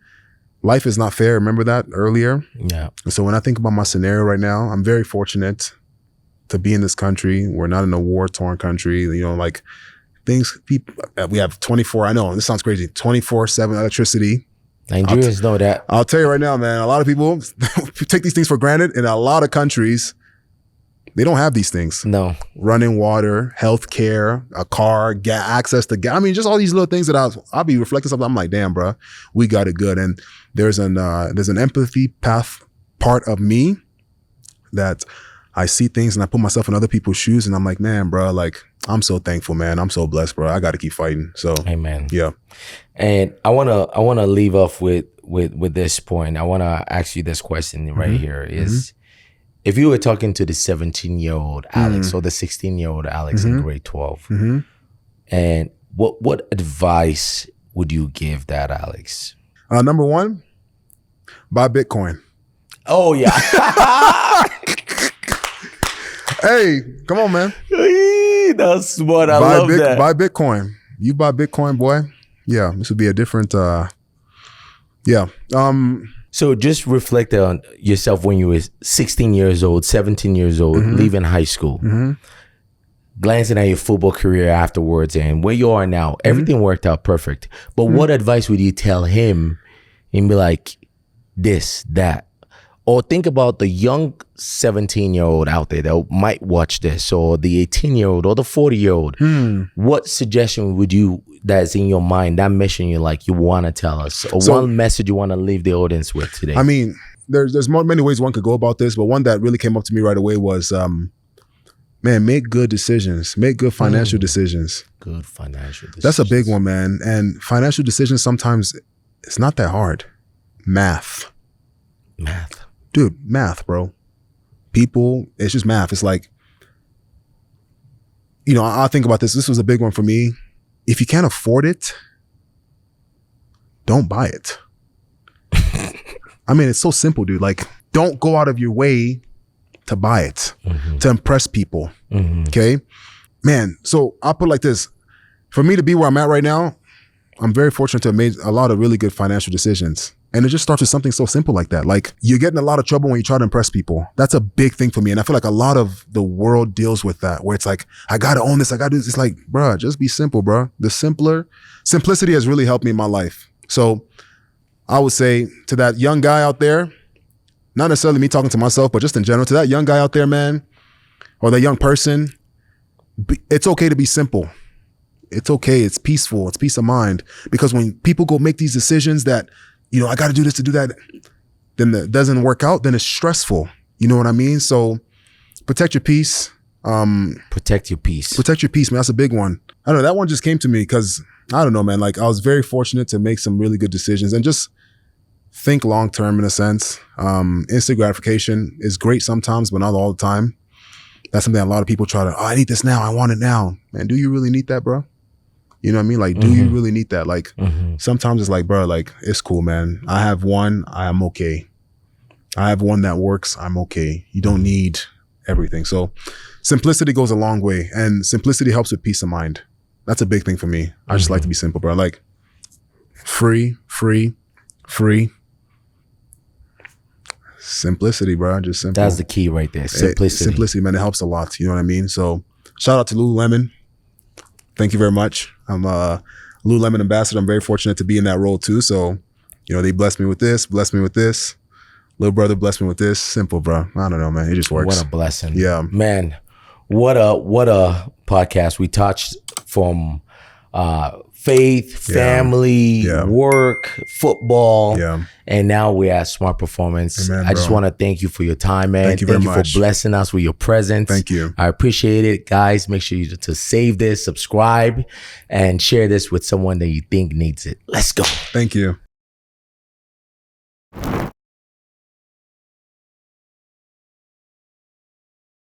life is not fair. Remember that earlier? Yeah. And so when I think about my scenario right now, I'm very fortunate to be in this country. We're not in a war-torn country. You know, like things. People, we have 24. I know this sounds crazy. 24/7 electricity. Nigerians know that. I'll tell you right now, man, a lot of people take these things for granted. In a lot of countries, they don't have these things. No. Running water, healthcare, a car, access to gas. I mean, just all these little things that I'll be reflecting something. I'm like, damn, bro, we got it good. And there's an empathy part of me that I see things and I put myself in other people's shoes and I'm like, man, bro, like, I'm so thankful, man. I'm so blessed, bro. I got to keep fighting. So, amen. Yeah. And I wanna leave off with this point. I wanna ask you this question right here is, if you were talking to the 17-year-old Alex or the 16-year-old Alex in grade 12, and what advice would you give that Alex? Number one, buy Bitcoin. Oh yeah. Hey, come on, man. That's smart. I love that. Buy Bitcoin. You buy Bitcoin, boy. Yeah, this would be a different. Yeah. So just reflect on yourself when you were 16 years old, 17 years old, leaving high school, glancing at your football career afterwards and where you are now. Everything worked out perfect. But what advice would you tell him and be like, this, that? Or think about the young 17-year-old out there that might watch this, or the 18-year-old or the 40-year-old. What suggestion would you, that's in your mind, that mission you want to tell us, or one message you want to leave the audience with today? I mean, there's many ways one could go about this, but one that really came up to me right away was, man, make good decisions, make good financial decisions. Good financial decisions. That's a big one, man. And financial decisions, sometimes it's not that hard. Math. Dude, math, bro. People, it's just math. It's like, you know, I think about this. This was a big one for me. If you can't afford it, don't buy it. I mean, it's so simple, dude. Like, don't go out of your way to buy it, to impress people. Okay? Man, so I'll put it like this. For me to be where I'm at right now, I'm very fortunate to have made a lot of really good financial decisions. And it just starts with something so simple like that. Like, you're getting a lot of trouble when you try to impress people. That's a big thing for me. And I feel like a lot of the world deals with that, where it's like, I got to own this. I got to do this. It's like, bruh, just be simple, bruh. Simplicity has really helped me in my life. So I would say to that young guy out there, not necessarily me talking to myself, but just in general, to that young guy out there, man, or that young person, it's okay to be simple. It's okay. It's peaceful. It's peace of mind. Because when people go make these decisions that, you know, I got to do this to do that, then it doesn't work out, then it's stressful. You know what I mean? So protect your peace. Protect your peace. Protect your peace, man. That's a big one. I don't know. That one just came to me because, I don't know, man. Like, I was very fortunate to make some really good decisions and just think long-term in a sense. Instant gratification is great sometimes, but not all the time. That's something a lot of people try to, I need this now. I want it now. Man, do you really need that, bro? You know what I mean? Like, do you really need that? Like, sometimes it's like, bro, like, it's cool, man. I have one, I am okay. I have one that works, I'm okay. You don't need everything. So simplicity goes a long way, and simplicity helps with peace of mind. That's a big thing for me. I just like to be simple, bro. Like, free. Simplicity, bro. Just simple. That's the key right there. Simplicity. Simplicity, man. It helps a lot. You know what I mean? So shout out to Lululemon. Thank you very much. I'm a Lululemon ambassador. I'm very fortunate to be in that role too. So, you know, they blessed me with this. Little brother blessed me with this. Simple, bro. I don't know, man. It just works. What a blessing. Yeah. Man, what a podcast. We touched from faith, family, work, football, and now we're at Smart Performance. Amen, I just want to thank you for your time, man. Thank you very much for blessing us with your presence. Thank you. I appreciate it. Guys, make sure to save this, subscribe, and share this with someone that you think needs it. Let's go. Thank you.